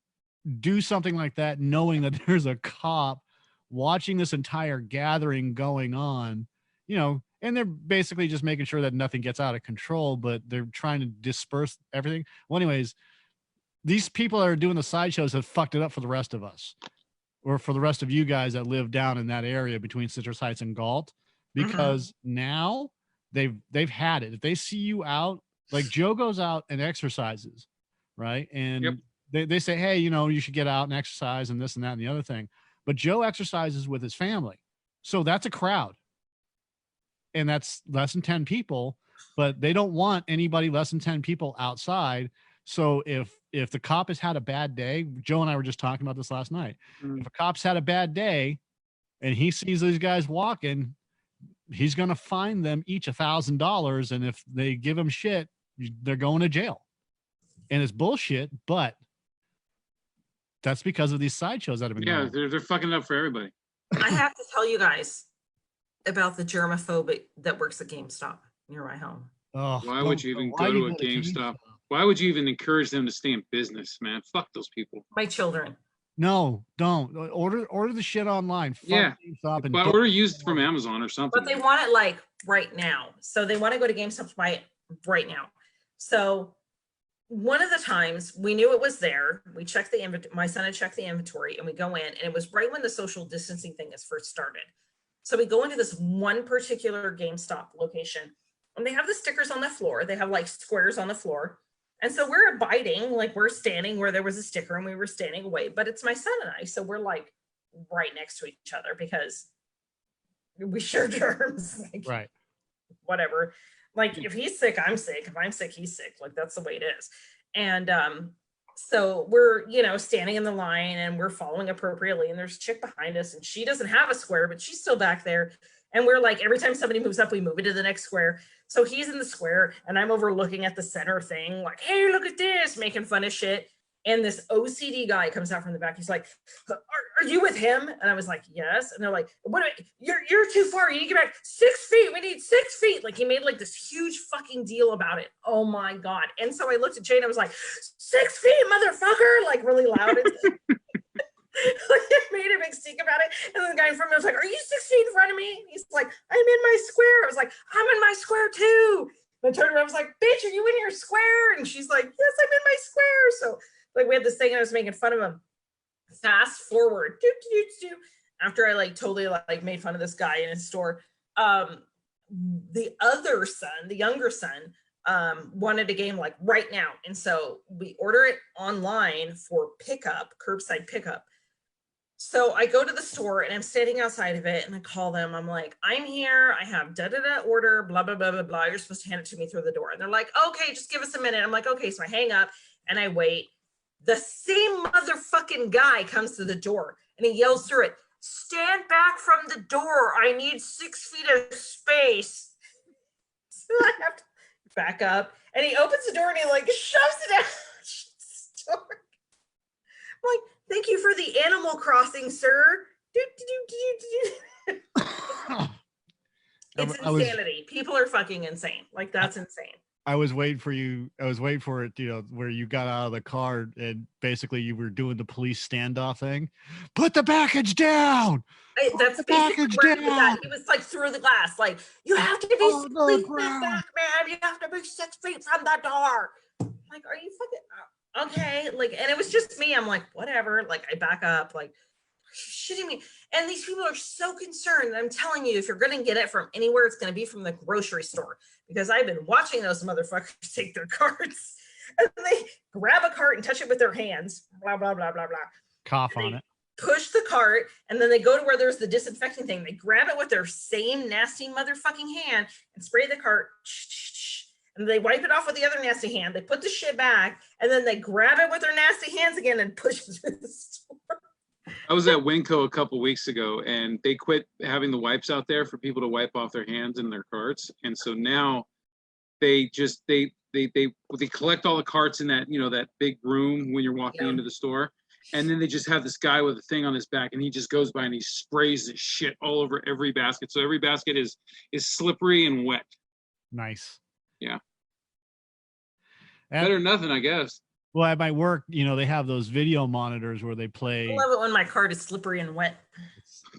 do something like that, knowing that there's a cop watching this entire gathering going on, and they're basically just making sure that nothing gets out of control, but they're trying to disperse everything. Well, anyways, these people that are doing the sideshows have fucked it up for the rest of us, or for the rest of you guys that live down in that area between Citrus Heights and Galt, because now they've had it. If they see you out, like Joe goes out and exercises, right? And they say, hey, you should get out and exercise and this and that and the other thing. But Joe exercises with his family. So that's a crowd. And that's less than 10 people, but they don't want anybody less than 10 people outside. So if the cop has had a bad day, Joe and I were just talking about this last night. If a cop's had a bad day and he sees these guys walking, he's going to fine them each $1,000. And if they give him shit, they're going to jail. And it's bullshit, but that's because of these sideshows that have been going on. They're fucking it up for everybody. I have to tell you guys about the germaphobic that works at GameStop near my home. Oh, why would you even go to a GameStop? Why would you even encourage them to stay in business, man? Fuck those people. My children. No, don't order the shit online. Fuck GameStop and order used from Amazon or something. But they want it like right now, so they want to go to GameStop to buy it right now. So one of the times we knew it was there, we checked the inventory. My son had checked the inventory, and we go in, and it was right when the social distancing thing is first started. So we go into this one particular GameStop location, and they have the stickers on the floor. They have like squares on the floor. And so we're abiding, like we're standing where there was a sticker and we were standing away, but it's my son and I. So we're like right next to each other because we share germs. Like, right. Whatever. Like if he's sick, I'm sick. If I'm sick, he's sick. Like that's the way it is. And so we're, standing in the line and we're following appropriately. And there's a chick behind us and she doesn't have a square, but she's still back there. And we're like, every time somebody moves up, we move it to the next square. So he's in the square and I'm over looking at the center thing, like, hey, look at this, making fun of shit. And this OCD guy comes out from the back. He's like, are you with him? And I was like, yes. And they're like, what? You're too far. You need to get back 6 feet. We need 6 feet. Like he made like this huge fucking deal about it. Oh my God. And so I looked at Jay and I was like, 6 feet, motherfucker, like really loud. Like it made a big stink about it. And then the guy in front of me was like, are you 6 feet in front of me? And he's like, I'm in my square. I was like, I'm in my square too. And I turned around, I was like, bitch, are you in your square? And she's like, yes, I'm in my square. So like we had this thing and I was making fun of him. Fast forward, after I like totally like made fun of this guy in his store, the other son, the younger son, wanted a game like right now. And so we order it online for pickup, curbside pickup. So I go to the store and I'm standing outside of it and I call them. I'm like, I'm here. I have da-da-da order, blah, blah, blah, blah, blah. You're supposed to hand it to me through the door. And they're like, okay, just give us a minute. I'm like, okay. So I hang up and I wait. The same motherfucking guy comes to the door and he yells through it, stand back from the door. I need 6 feet of space. So I have to back up and he opens the door and he like shoves it out. I'm like, thank you for the Animal Crossing, sir. It's insanity. People are fucking insane. Like that's insane. I was waiting for you. I was waiting for it, you know, where you got out of the car and basically you were doing the police standoff thing. Put the package down. That's the package down. He was like through the glass, like, you have to be 6 feet back, man. You have to be 6 feet from the door. Like, are you fucking okay? Like, and it was just me. I'm like, whatever. Like, I back up, like, shitting me. And these people are so concerned. I'm telling you, if you're going to get it from anywhere, it's going to be from the grocery store, because I've been watching those motherfuckers take their carts and they grab a cart and touch it with their hands, blah, blah, blah, blah, blah. Cough on it. Push the cart and then they go to where there's the disinfecting thing. They grab it with their same nasty motherfucking hand and spray the cart. And they wipe it off with the other nasty hand. They put the shit back and then they grab it with their nasty hands again and push it through the store. I was at Winco a couple weeks ago and they quit having the wipes out there for people to wipe off their hands in their carts. And so now they just, they collect all the carts in that, you know, that big room when you're walking into the store. And then they just have this guy with a thing on his back and he just goes by and he sprays this shit all over every basket. So every basket is slippery and wet. Nice. Yeah. And, better than nothing, I guess. Well, at my work, you know, they have those video monitors where they play. I love it when my cart is slippery and wet.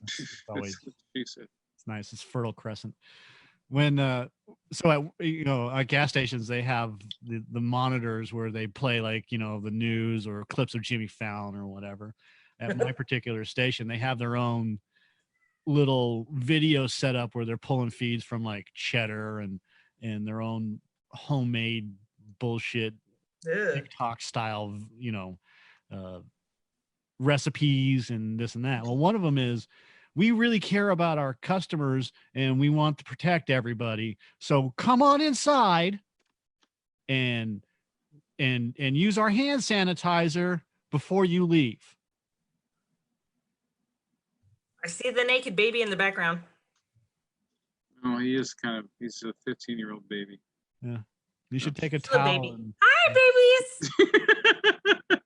It's always, it's nice. It's Fertile Crescent. When so at, you know, at gas stations they have the monitors where they play, like, you know, the news or clips of Jimmy Fallon or whatever. At my particular station, they have their own little video setup where they're pulling feeds from like Cheddar and their own homemade bullshit TikTok style, you know, recipes and this and that. Well, one of them is, we really care about our customers and we want to protect everybody. So come on inside and use our hand sanitizer before you leave. I see the naked baby in the background. Oh, he's a 15-year-old baby. Yeah. You should take a Still towel baby. and, Hi, babies.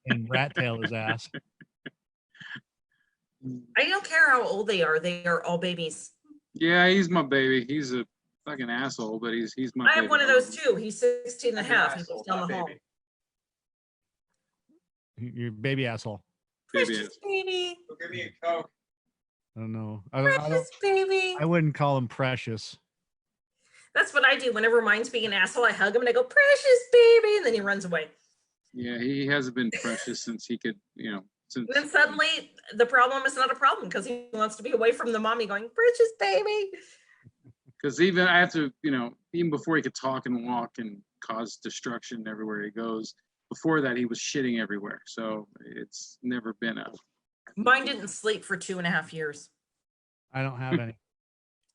and rat tail his ass. I don't care how old they are all babies. Yeah, he's my baby. He's a fucking asshole, but he's my I have baby. one of those too. He's 16 and a half. He lives down the hall. Your baby asshole. Precious baby. Go give me a Coke. I don't know. Precious baby. I wouldn't call him precious. That's what I do. Whenever mine's being an asshole, I hug him and I go, precious baby. And then he runs away. Yeah, he hasn't been precious since he could, you know. And then suddenly the problem is not a problem because he wants to be away from the mommy going, precious baby. Because even I have to, you know, even before he could talk and walk and cause destruction everywhere he goes, before that he was shitting everywhere. So it's never been a. Mine didn't sleep for 2.5 years. I don't have any.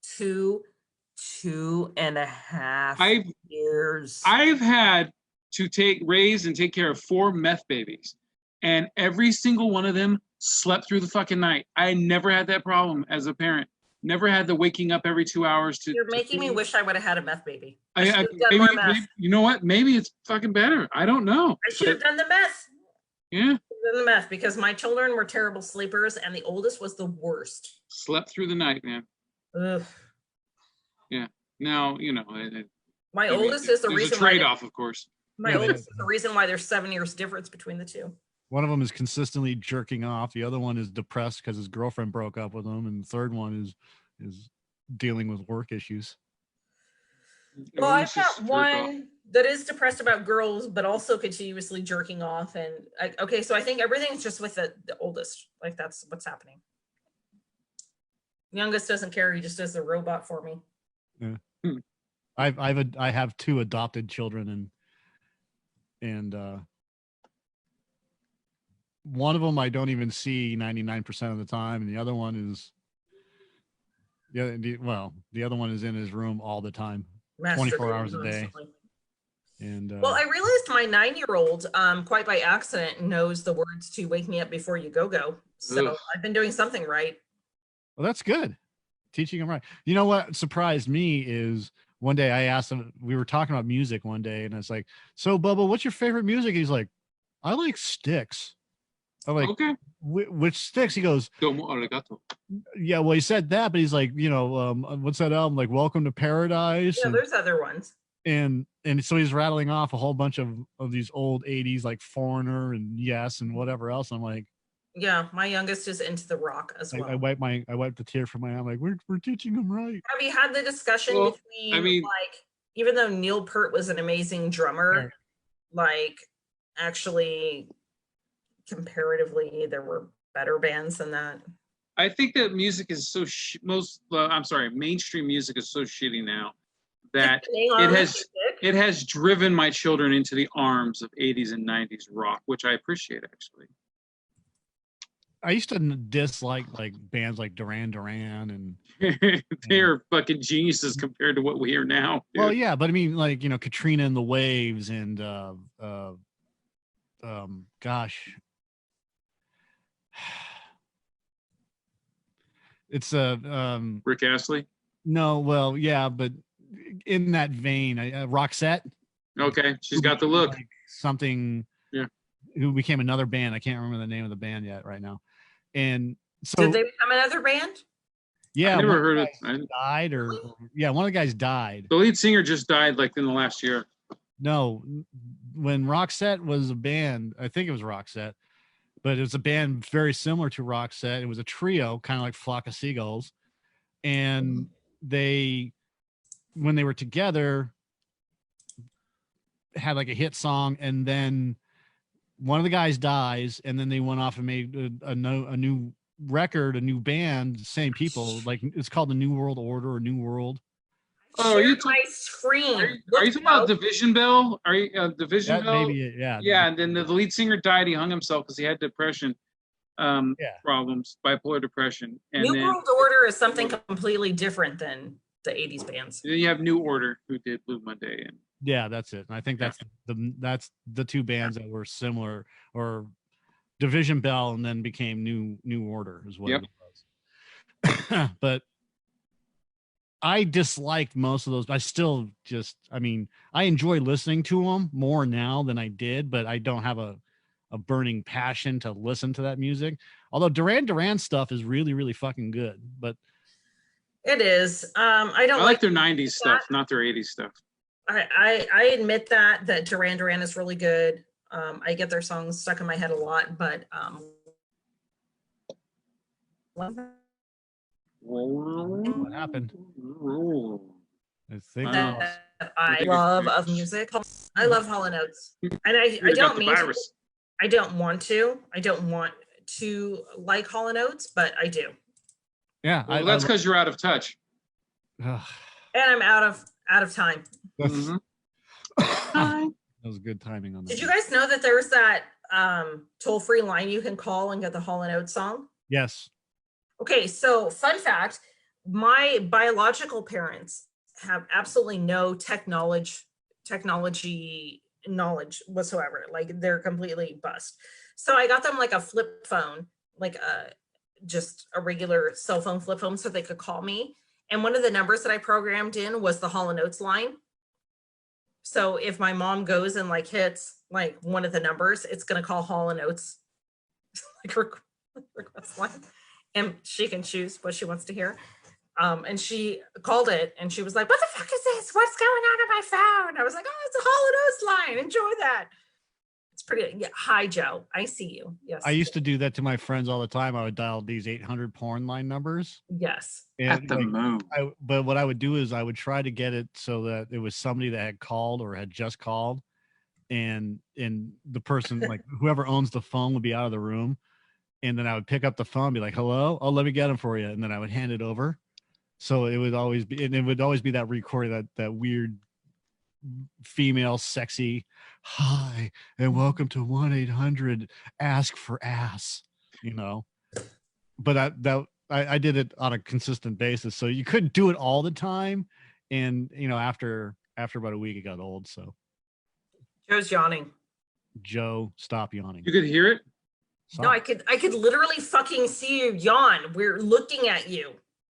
2.5 years. I've had to raise and take care of 4 meth babies, and every single one of them slept through the fucking night. I never had that problem as a parent. Never had the waking up every 2 hours to. You're making me wish I would have had a meth baby. I I should have done maybe, more meth. you know what? Maybe it's fucking better. I don't know. I should have done the meth. Yeah. Done the meth because my children were terrible sleepers, and the oldest was the worst. Slept through the night, man. Ugh. Yeah. Now My oldest is the there's reason a trade-off, of course. My oldest is the reason why there's 7 years difference between the two. One of them is consistently jerking off. The other one is depressed because his girlfriend broke up with him, and the third one is dealing with work issues. Well, I've got one that is depressed about girls, but also continuously jerking off. And okay, so I think everything's just with the oldest. Like that's what's happening. Youngest doesn't care; he just does the robot for me. Yeah. I have 2 adopted children, and one of them I don't even see 99% of the time, and the other one is the other one is in his room all the time, 24 hours a day. And well, I realized my 9-year-old, quite by accident, knows the words to "Wake Me Up Before You Go Go." So ugh. I've been doing something right. Well, that's good. Teaching him right. You know what surprised me is one day I asked him, we were talking about music one day, and I was like, "So, Bubba, what's your favorite music?" He's like, "I like Styx." I'm like, "Okay, which Styx?" He goes, "Yeah, well, he said that, but he's like, what's that album? Like, Welcome to Paradise." Yeah, there's other ones. And so he's rattling off a whole bunch of these old 80s, like Foreigner and Yes and whatever else. I'm like, yeah, my youngest is into the rock as well. I wiped the tear from my eye. I'm like, we're teaching him right. Have you had the discussion between like, even though Neil Peart was an amazing drummer, like actually comparatively there were better bands than that? I think that music is so mainstream music is so shitty now that it has driven my children into the arms of 80s and 90s rock, which I appreciate actually. I used to dislike like bands like Duran Duran and they're fucking geniuses compared to what we hear now. Dude. Well, yeah, but I mean, like, Katrina and the Waves and gosh, it's Rick Astley. No, well, yeah, but in that vein, Roxette. Okay, she's got the look. Like something. Yeah. Who became another band? I can't remember the name of the band yet right now. And so did they become another band? Yeah, I never heard it. Died or yeah, one of the guys died. The lead singer just died like in the last year. No, when Roxette was a band, I think it was Roxette, but it was a band very similar to Roxette. It was a trio, kind of like Flock of Seagulls, and they, when they were together, had like a hit song, and then one of the guys dies, and then they went off and made a new record, a new band, same people, like it's called the New World Order or New World. Oh, you my screen. Are you talking about Division Bell? Are you Division Bell? Maybe, yeah. Yeah, and then the lead singer died. He hung himself because he had depression problems, bipolar depression. And New World Order is something completely different than the 80s bands. Then you have New Order, who did Blue Monday, and yeah, that's it. And I think that's the two bands that were similar, or Division Bell, and then became New Order as well. Yep. But I disliked most of those. I still I enjoy listening to them more now than I did, but I don't have a burning passion to listen to that music. Although Duran Duran stuff is really, really fucking good, but it is. I like their 90s stuff, not their 80s stuff. I admit that Duran Duran is really good. I get their songs stuck in my head a lot, but what happened? I love of music. I love Hall & Oates, and I don't mean to. I don't want to. I don't want to like Hall & Oates, but I do. Yeah, well, that's because you're out of touch. And I'm out of time. Mm-hmm. That was good timing on that. Did you guys know that there's that toll-free line you can call and get the Hall & Oates song? Yes. Okay, so fun fact, my biological parents have absolutely no technology knowledge whatsoever. Like they're completely bust. So I got them like a flip phone, like just a regular cell phone flip phone so they could call me. And one of the numbers that I programmed in was the Hall & Oates line. So if my mom goes and like hits like one of the numbers, it's going to call Hall & Oates like request line, and she can choose what she wants to hear. And she called it and she was like, what the fuck is this? What's going on my phone? I was like, oh, it's a Hall & Oates line. Enjoy that. It's pretty. Yeah. Hi, Joe. I see you. Yes. I used to do that to my friends all the time. I would dial these 800 porn line numbers. Yes. And At the moon. but what I would do is I would try to get it so that it was somebody that had called or had just called, and the person, like whoever owns the phone, would be out of the room, and then I would pick up the phone and be like, hello, oh, let me get them for you, and then I would hand it over. So it would always be, and it would always be that recording, that weird female sexy, hi and welcome to 1-800 ask for ass, you know. But I did it on a consistent basis, so you couldn't do it all the time, and you know, after about a week it got old. So Joe's yawning. Joe, stop yawning. You could hear it? Stop. No, I could literally fucking see you yawn. We're looking at you.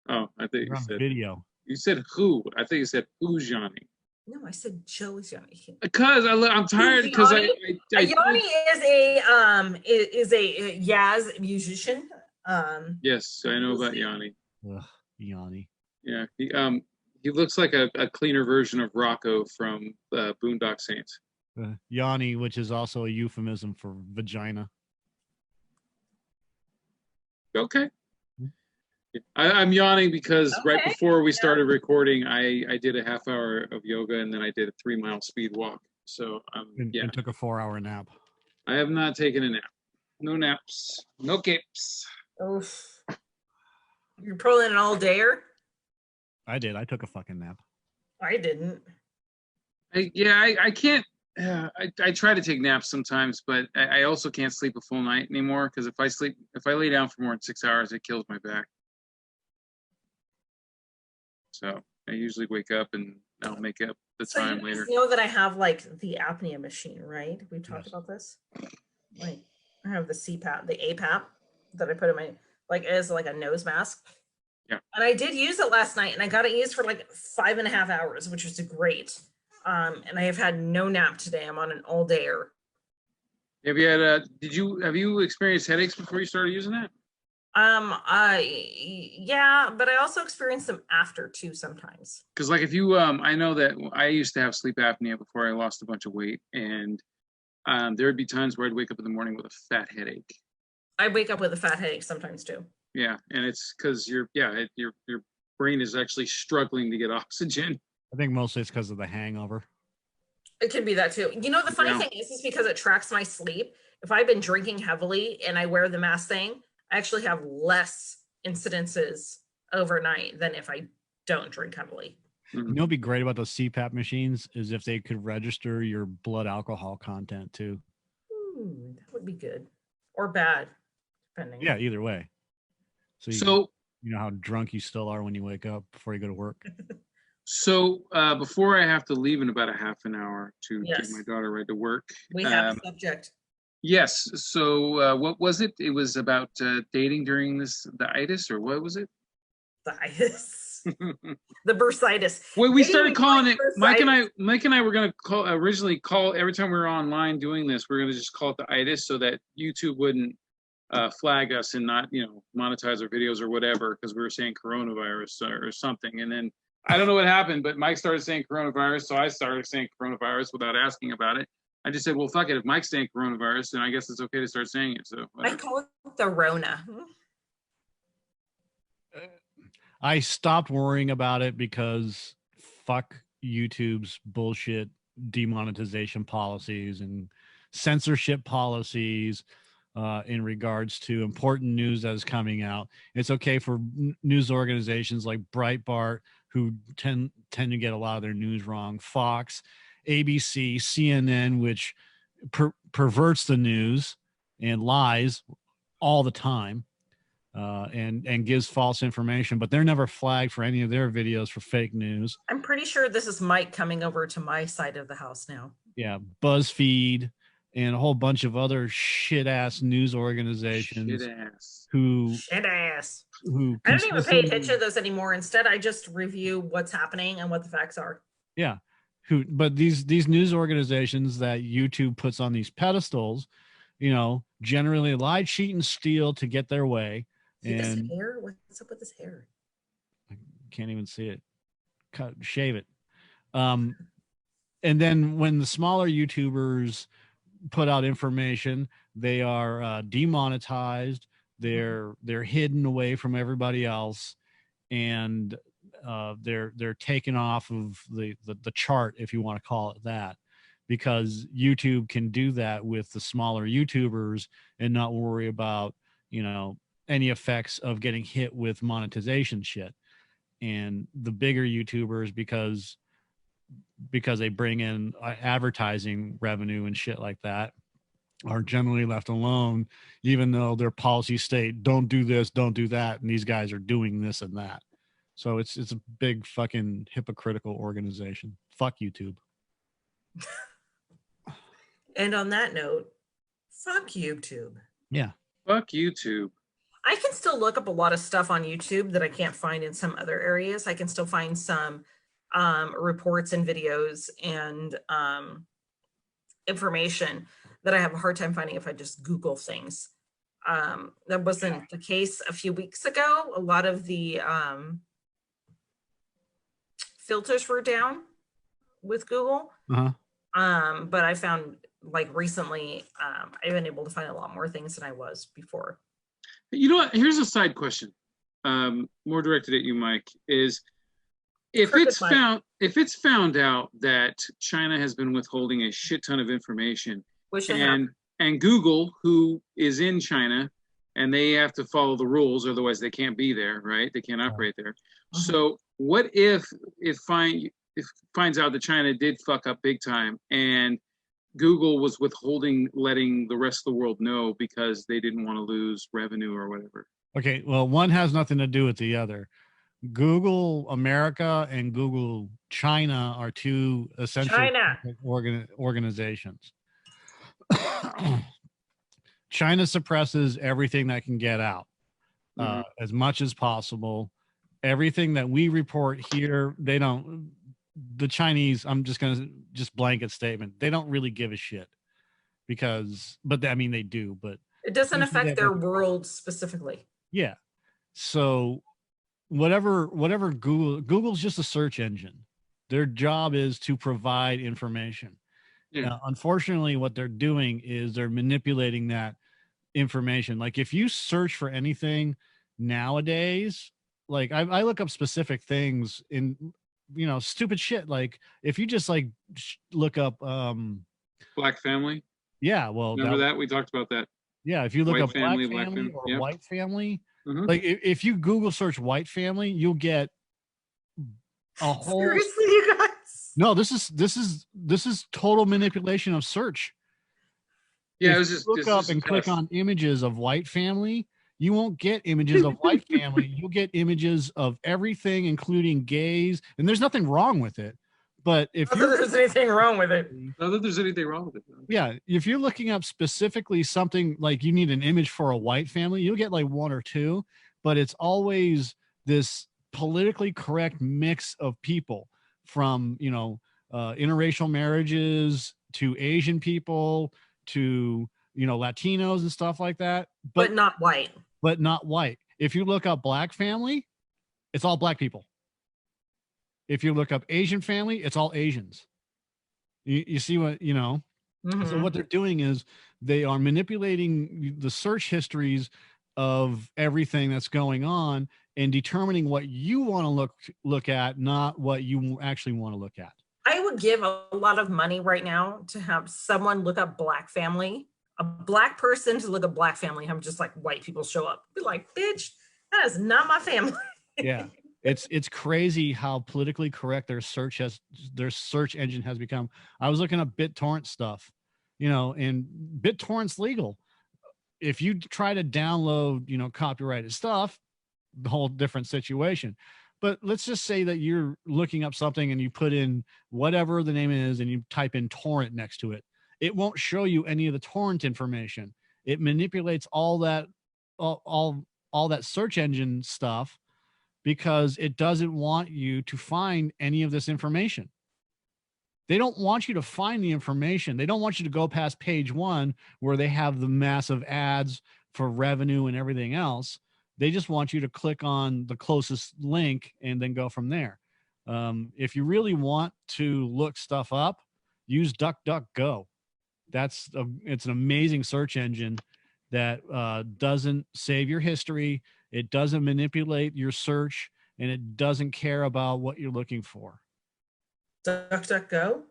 Oh, I think You're you on said video. You said who? I think you said who's yawning. No, I said Joe's yawning. Because I'm tired because Yanni is a Yaz musician. Yes, I know about Yanni. Ugh, Yanni. Yeah, he looks like a cleaner version of Rocco from Boondock Saints. Yanni, which is also a euphemism for vagina. Okay. I'm yawning because right before we started recording, I did a half hour of yoga and then I did a 3-mile speed walk. So And took a 4-hour nap. I have not taken a nap. No naps. No capes. Oof. You're pulling an all-dayer? I did. I took a fucking nap. I didn't. I can't. I try to take naps sometimes, but I also can't sleep a full night anymore because if I lay down for more than 6 hours, it kills my back. So I usually wake up and I'll make up the time later. You know that I have like the apnea machine, right? We've talked about this. Like I have the CPAP, the APAP that I put in my, like as like a nose mask. Yeah. And I did use it last night and I got it used for like 5.5 hours, which was great. And I have had no nap today. I'm on an all-dayer. Have you experienced headaches before you started using that? Yeah, but I also experience them after too sometimes. Because like if you, I know that I used to have sleep apnea before I lost a bunch of weight, and there would be times where I'd wake up in the morning with a fat headache. I wake up with a fat headache sometimes too. Yeah, and it's because your brain is actually struggling to get oxygen. I think mostly it's because of the hangover. It can be that too. You know, the funny thing is because it tracks my sleep. If I've been drinking heavily and I wear the mask thing, I actually have less incidences overnight than if I don't drink heavily. You know what'd be great about those CPAP machines is if they could register your blood alcohol content too. Ooh, that would be good. Or bad, depending. Yeah, either way. So you know how drunk you still are when you wake up before you go to work. So before I have to leave in about a half an hour to take my daughter right to work. We have a subject. Yes. So what was it? It was about dating during the itis, or what was it? The itis. The bursitis. Well, we started calling it. Mike and I were going to originally call every time we were online doing this. We are going to just call it the itis so that YouTube wouldn't flag us and not monetize our videos or whatever because we were saying coronavirus or something. And then I don't know what happened, but Mike started saying coronavirus, so I started saying coronavirus without asking about it. I just said, well, fuck it. If Mike's saying coronavirus, then I guess it's okay to start saying it. So whatever. I call it the Rona. I stopped worrying about it because fuck YouTube's bullshit demonetization policies and censorship policies in regards to important news that is coming out. It's okay for news organizations like Breitbart, who tend to get a lot of their news wrong, Fox, ABC, CNN, which perverts the news and lies all the time, and gives false information, but they're never flagged for any of their videos for fake news. I'm pretty sure this is Mike coming over to my side of the house now. Yeah, BuzzFeed and a whole bunch of other shit ass news organizations Shit ass. who Shit ass. who I don't even pay attention to consistently, those anymore. Instead, I just review what's happening and what the facts are. yeah, but these news organizations that YouTube puts on these pedestals, you know, generally lie, cheat, and steal to get their way. See this And hair? What's up with this hair? I can't even see it. Shave it. And then when the smaller YouTubers put out information, they are demonetized. They're hidden away from everybody else, and they're taken off of the chart, if you want to call it that, because YouTube can do that with the smaller YouTubers and not worry about, you know, any effects of getting hit with monetization shit. And the bigger YouTubers, because they bring in advertising revenue and shit like that, are generally left alone, even though their policies state don't do this, don't do that, and these guys are doing this and that. So it's a big fucking hypocritical organization. Fuck YouTube. And on that note, fuck YouTube. Yeah. Fuck YouTube. I can still look up a lot of stuff on YouTube that I can't find in some other areas. I can still find some reports and videos and information that I have a hard time finding if I just Google things. That wasn't the case a few weeks ago. A lot of the filters were down with Google. Uh-huh. But I found, like, recently, I've been able to find a lot more things than I was before. You know what? Here's a side question, more directed at you, Mike. Is if it's found out that China has been withholding a shit ton of information, and Google, who is in China, and they have to follow the rules, otherwise they can't be there, right? They can't operate there. Uh-huh. So what if it finds out that China did fuck up big time, and Google was withholding, letting the rest of the world know because they didn't want to lose revenue or whatever? Okay, well, one has nothing to do with the other. Google America and Google China are two essential organizations. China suppresses everything that can get out, as much as possible. Everything that we report here, they don't. The Chinese, I'm just going to blanket statement, they don't really give a shit, because, but I mean, they do, but it doesn't affect their world specifically. Yeah. So whatever Google's just a search engine. Their job is to provide information. Yeah. Now, unfortunately, what they're doing is they're manipulating that information. Like, if you search for anything nowadays, like I look up specific things in, you know, stupid shit. Like, if you just like look up Black family. Yeah, well, remember that we talked about that. Yeah, if you look up black family or yep. white family, like if you Google search white family, you'll get a whole. Seriously, you guys? No, this is total manipulation of search. Yeah, if it was just look up and click on images of white family. You won't get images of white family. You'll get images of everything, including gays, and there's nothing wrong with it. But if there's anything wrong with it, not that there's anything wrong with it. Yeah, if you're looking up specifically something like you need an image for a white family, you'll get like one or two, but it's always this politically correct mix of people, from, you know, interracial marriages to Asian people to, you know, Latinos and stuff like that, but not white. But not white. If you look up black family, it's all black people. If you look up Asian family, it's all Asians. You see what, you know? Mm-hmm. So what they're doing is they are manipulating the search histories of everything that's going on and determining what you want to look at, not what you actually want to look at. I would give a lot of money right now to have someone look up black family, a black person to look up black family, have just like white people show up. Be like, bitch, that is not my family. Yeah. It's crazy how politically correct their search engine has become. I was looking up BitTorrent stuff, you know, and BitTorrent's legal. If you try to download, you know, copyrighted stuff, the whole different situation. But let's just say that you're looking up something and you put in whatever the name is and you type in torrent next to it, it won't show you any of the torrent information. It manipulates all that all that search engine stuff because it doesn't want you to find any of this information. They don't want you to find the information. They don't want you to go past page 1 where they have the massive ads for revenue and everything else. They just want you to click on the closest link and then go from there. If you really want to look stuff up, use DuckDuckGo. It's an amazing search engine that doesn't save your history. It doesn't manipulate your search, and it doesn't care about what you're looking for. DuckDuckGo?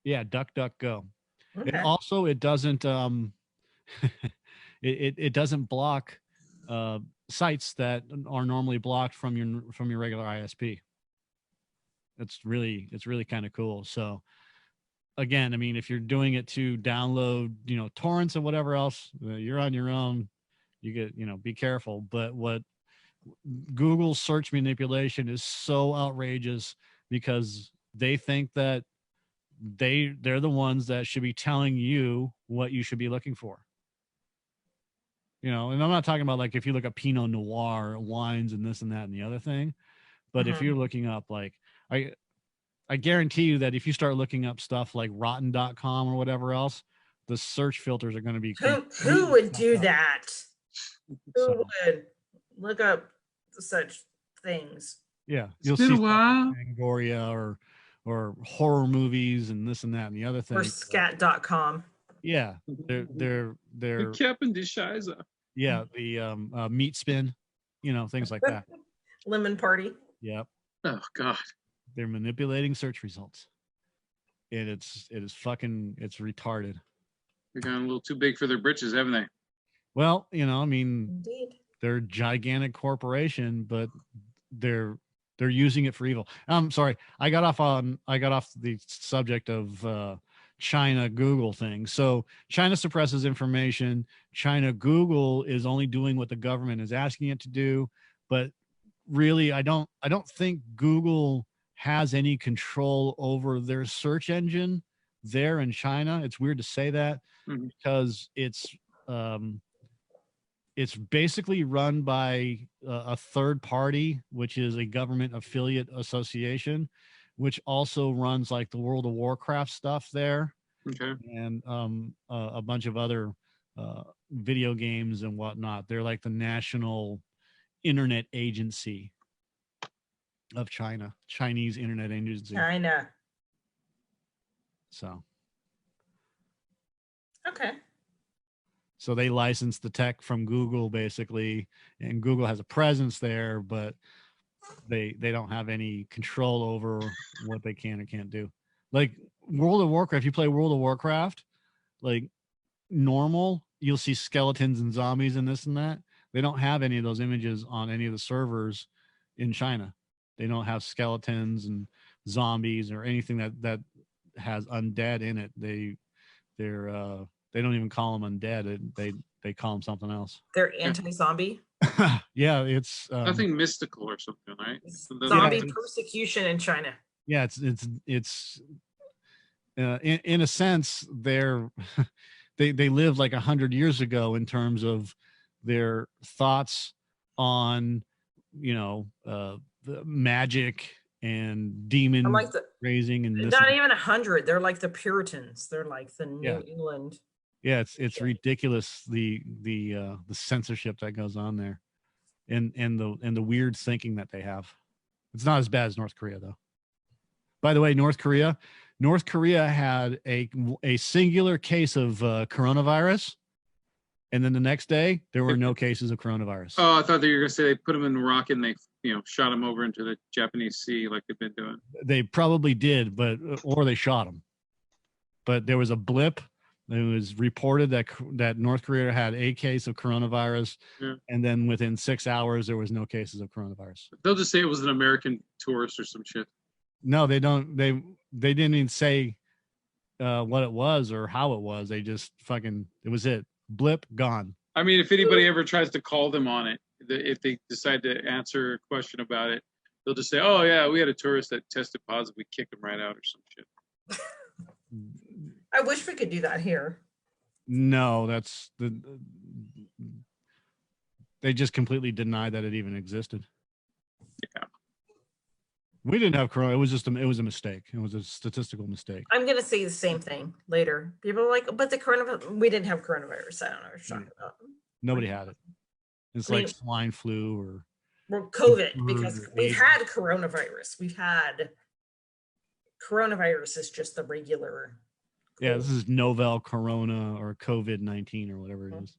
Yeah, DuckDuckGo. Okay. It also, it doesn't it doesn't block sites that are normally blocked from your regular ISP. It's really kind of cool. So again, I mean, if you're doing it to download, torrents and whatever else, you're on your own. You get, be careful. But what Google search manipulation is so outrageous because they think that they're the ones that should be telling you what you should be looking for. And I'm not talking about like if you look at Pinot Noir wines and this and that and the other thing, but if you're looking up like I guarantee you that if you start looking up stuff like rotten.com or whatever else, the search filters are going to be who would do that? Who would look up such things? Yeah, you'll see Fangoria or horror movies and this and that and the other thing. Or scat.com. Yeah, they're Captain de Scheiße. Yeah, the meat spin, things like that. Lemon party. Yep. Oh God. They're manipulating search results. And it's retarded. They've gone a little too big for their britches, haven't they? Well, I mean, Indeed. They're a gigantic corporation, but they're using it for evil. I'm sorry. I got off the subject of China Google thing. So China suppresses information. China Google is only doing what the government is asking it to do. But really, I don't think Google has any control over their search engine there in China. It's weird to say that because it's basically run by a third party, which is a government affiliate association, which also runs like the World of Warcraft stuff there. Okay. And a bunch of other video games and whatnot. They're like the national internet agency of China, Chinese internet agency. China. So. Okay. So they license the tech from Google basically, and Google has a presence there, but they don't have any control over what they can and can't do. Like World of Warcraft, you play World of Warcraft, like normal, you'll see skeletons and zombies and this and that. They don't have any of those images on any of the servers in China. They don't have skeletons and zombies or anything that has undead in it. They don't even call them undead. They call them something else. They're anti-zombie. Yeah, it's nothing mystical or something, right? Zombie persecution in China. Yeah, it's in a sense they lived like 100 years ago in terms of their thoughts on the magic and demon raising and this not even 100. They're like the Puritans. They're like the New England. Yeah, it's ridiculous the censorship that goes on there, and the weird thinking that they have. It's not as bad as North Korea though. By the way, North Korea had a singular case of coronavirus, and then the next day there were no cases of coronavirus. Oh, I thought that you were gonna say they put them in the rocket and they shot them over into the Japanese Sea like they've been doing. They probably did, or they shot them. But there was a blip. It was reported that North Korea had a case of coronavirus, and then within 6 hours there was no cases of coronavirus. They'll just say it was an American tourist or some shit. No, they don't. They didn't even say what it was or how it was. They just it was it. Blip, gone. I mean, if anybody ever tries to call them on it, if they decide to answer a question about it, they'll just say, "Oh yeah, we had a tourist that tested positive. We kicked him right out or some shit." I wish we could do that here. No, that's they just completely denied that it even existed. Yeah. We didn't have corona. It was a mistake. It was a statistical mistake. I'm going to say the same thing later. People are like, but the coronavirus, we didn't have coronavirus. I don't know what you're talking about. Nobody had it. It's like swine flu or COVID, because we've had coronavirus. We've had coronavirus is just the regular. Yeah, this is novel corona or COVID-19 or whatever it is.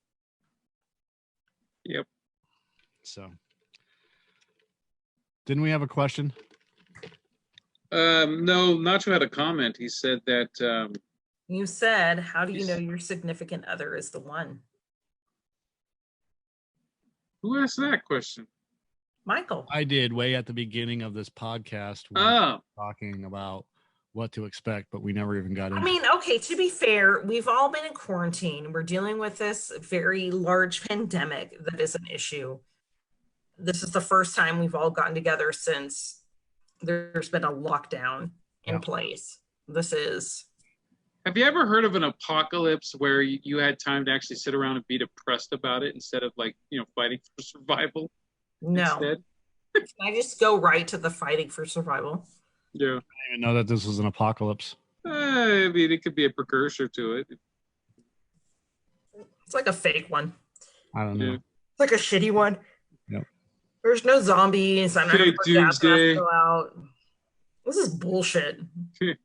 Yep. So, didn't we have a question? No, Nacho had a comment. He said that you said, how do you know your significant other is the one? Who asked that question? Michael. I did way at the beginning of this podcast. Talking about what to expect, but we never even got into it. I mean, okay, to be fair, we've all been in quarantine. We're dealing with this very large pandemic that is an issue. This is the first time we've all gotten together since there's been a lockdown in place. This is. Have you ever heard of an apocalypse where you had time to actually sit around and be depressed about it instead of fighting for survival? No. Instead? Can I just go right to the fighting for survival? Yeah. I didn't even know that this was an apocalypse. I mean, it could be a precursor to it. It's like a fake one. I don't know. Yeah. It's like a shitty one. Yep. There's no zombies. I'm not Fake doomsday. go out. This is bullshit. I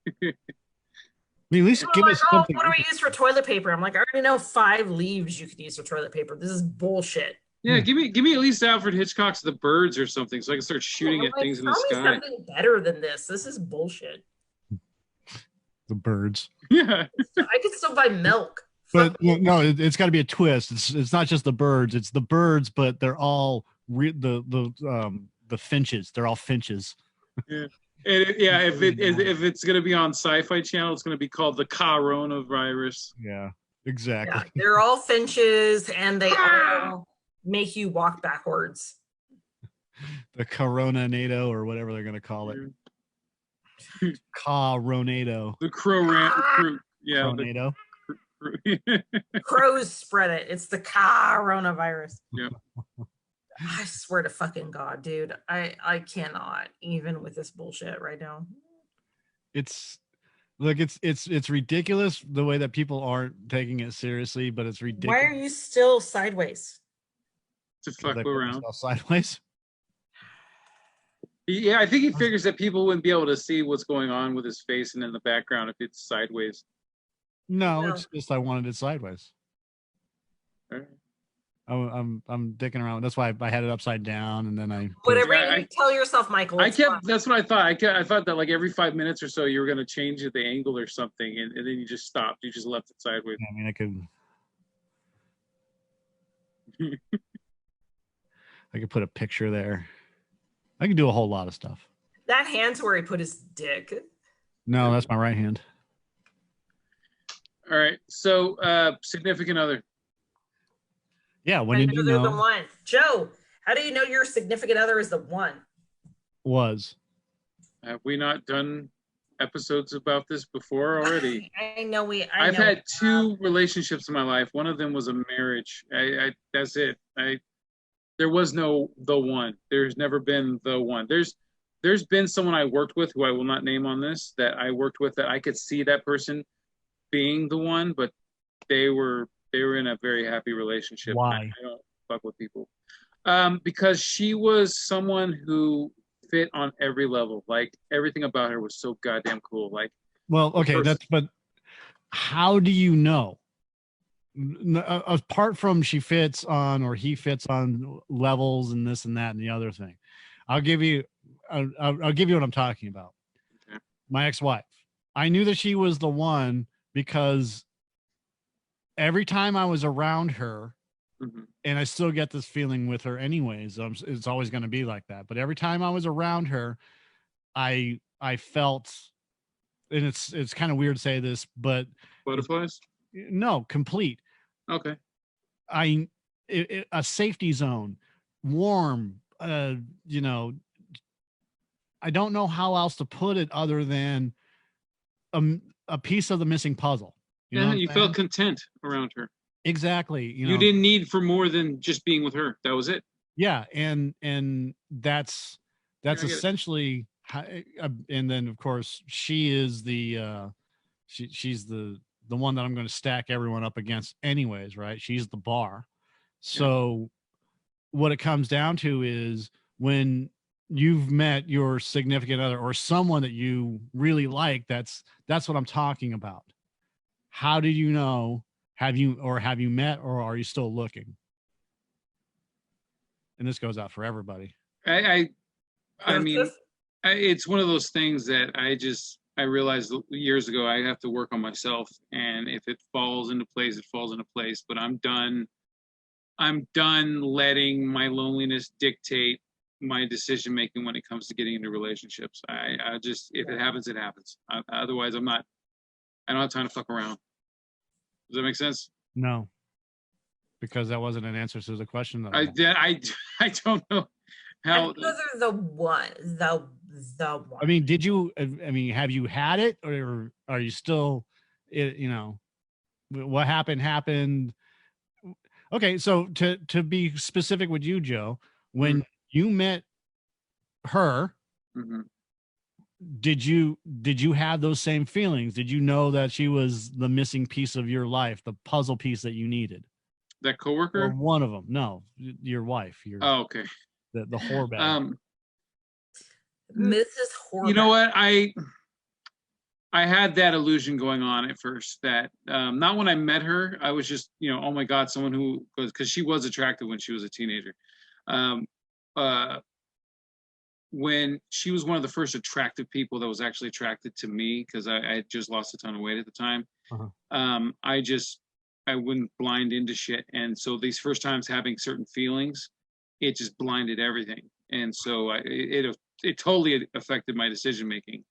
mean, at least give us something. What do we use for toilet paper? I'm like, I already know 5 leaves you could use for toilet paper. This is bullshit. Yeah, give me at least Alfred Hitchcock's The Birds or something, so I can start shooting at things in the sky. Something better than this. This is bullshit. The Birds. Yeah. I could still buy milk. But no, it's got to be a twist. It's not just the birds. It's the birds, but they're all the finches. They're all finches. Yeah. If it's gonna be on Sci-Fi Channel, it's gonna be called the coronavirus. Yeah, exactly. Yeah, they're all finches, and they all make you walk backwards. The Coronado or whatever they're gonna call it. Coronado. The Coronado. Crows spread it. It's the coronavirus. Yeah. I swear to fucking God, dude. I cannot, even with this bullshit right now. It's ridiculous the way that people aren't taking it seriously, but it's ridiculous. Why are you still sideways? To fuck around. Sideways. Yeah, I think he figures that people wouldn't be able to see what's going on with his face and in the background if it's sideways. No, it's just I wanted it sideways. All right. I'm dicking around. That's why I had it upside down, and then I. Whatever you tell yourself, Michael. That's what I thought. I thought that like every 5 minutes or so you were going to change the angle or something, and then you just stopped. You just left it sideways. I mean, I could put a picture there. I could do a whole lot of stuff. That hand's where he put his dick. No, that's my right hand. All right. So, significant other. Yeah, when did you know? The one. Joe, how do you know your significant other is the one? Have we not done episodes about this before already? I've had 2 relationships in my life. One of them was a marriage. That's it. There was no the one. There's never been the one. There's been someone I worked with who I will not name on this that I worked with that I could see that person being the one, but they were in a very happy relationship. Why? I don't fuck with people. Because she was someone who fit on every level. Like everything about her was so goddamn cool. Like, well, okay, but how do you know? Apart from she fits on or he fits on levels and this and that and the other thing, I'll give you what I'm talking about. Okay. My ex-wife. I knew that she was the one because every time I was around her, and I still get this feeling with her anyways, it's always going to be like that. But every time I was around her, I felt, and it's kind of weird to say this, but butterflies? No, complete. Okay. A safety zone, warm, I don't know how else to put it other than a piece of the missing puzzle. You know what I'm you saying? felt content around her. Exactly. You didn't need for more than just being with her. That was it. Yeah, and that's essentially how, and then of course she is the she's the one that I'm going to stack everyone up against anyways, right? She's the bar. So what it comes down to is when you've met your significant other or someone that you really like, that's what I'm talking about. How do you know? Have you met, or are you still looking? And this goes out for everybody. I mean, it's one of those things that I realized years ago I have to work on myself, and if it falls into place, it falls into place. But I'm done letting my loneliness dictate my decision making when it comes to getting into relationships. I just, if it happens, it happens. Otherwise, I don't have time to fuck around. Does that make sense? No, because that wasn't an answer to the question. That I don't know how. Those are the one. I mean, did you? I mean, have you had it, or are you still? You know, what happened. Okay, so to be specific with you, Joe, when you met her, did you have those same feelings? Did you know that she was the missing piece of your life, the puzzle piece that you needed? That coworker? Or one of them? No, your wife. Oh, okay. The whorebag. Mrs. Horvath. You know what? I had that illusion going on at first that not when I met her, I was just, oh my God, someone who goes, because she was attractive when she was a teenager. When she was one of the first attractive people that was actually attracted to me, because I had just lost a ton of weight at the time. I wouldn't blind into shit. And so these first times having certain feelings, it just blinded everything. And so it totally affected my decision making.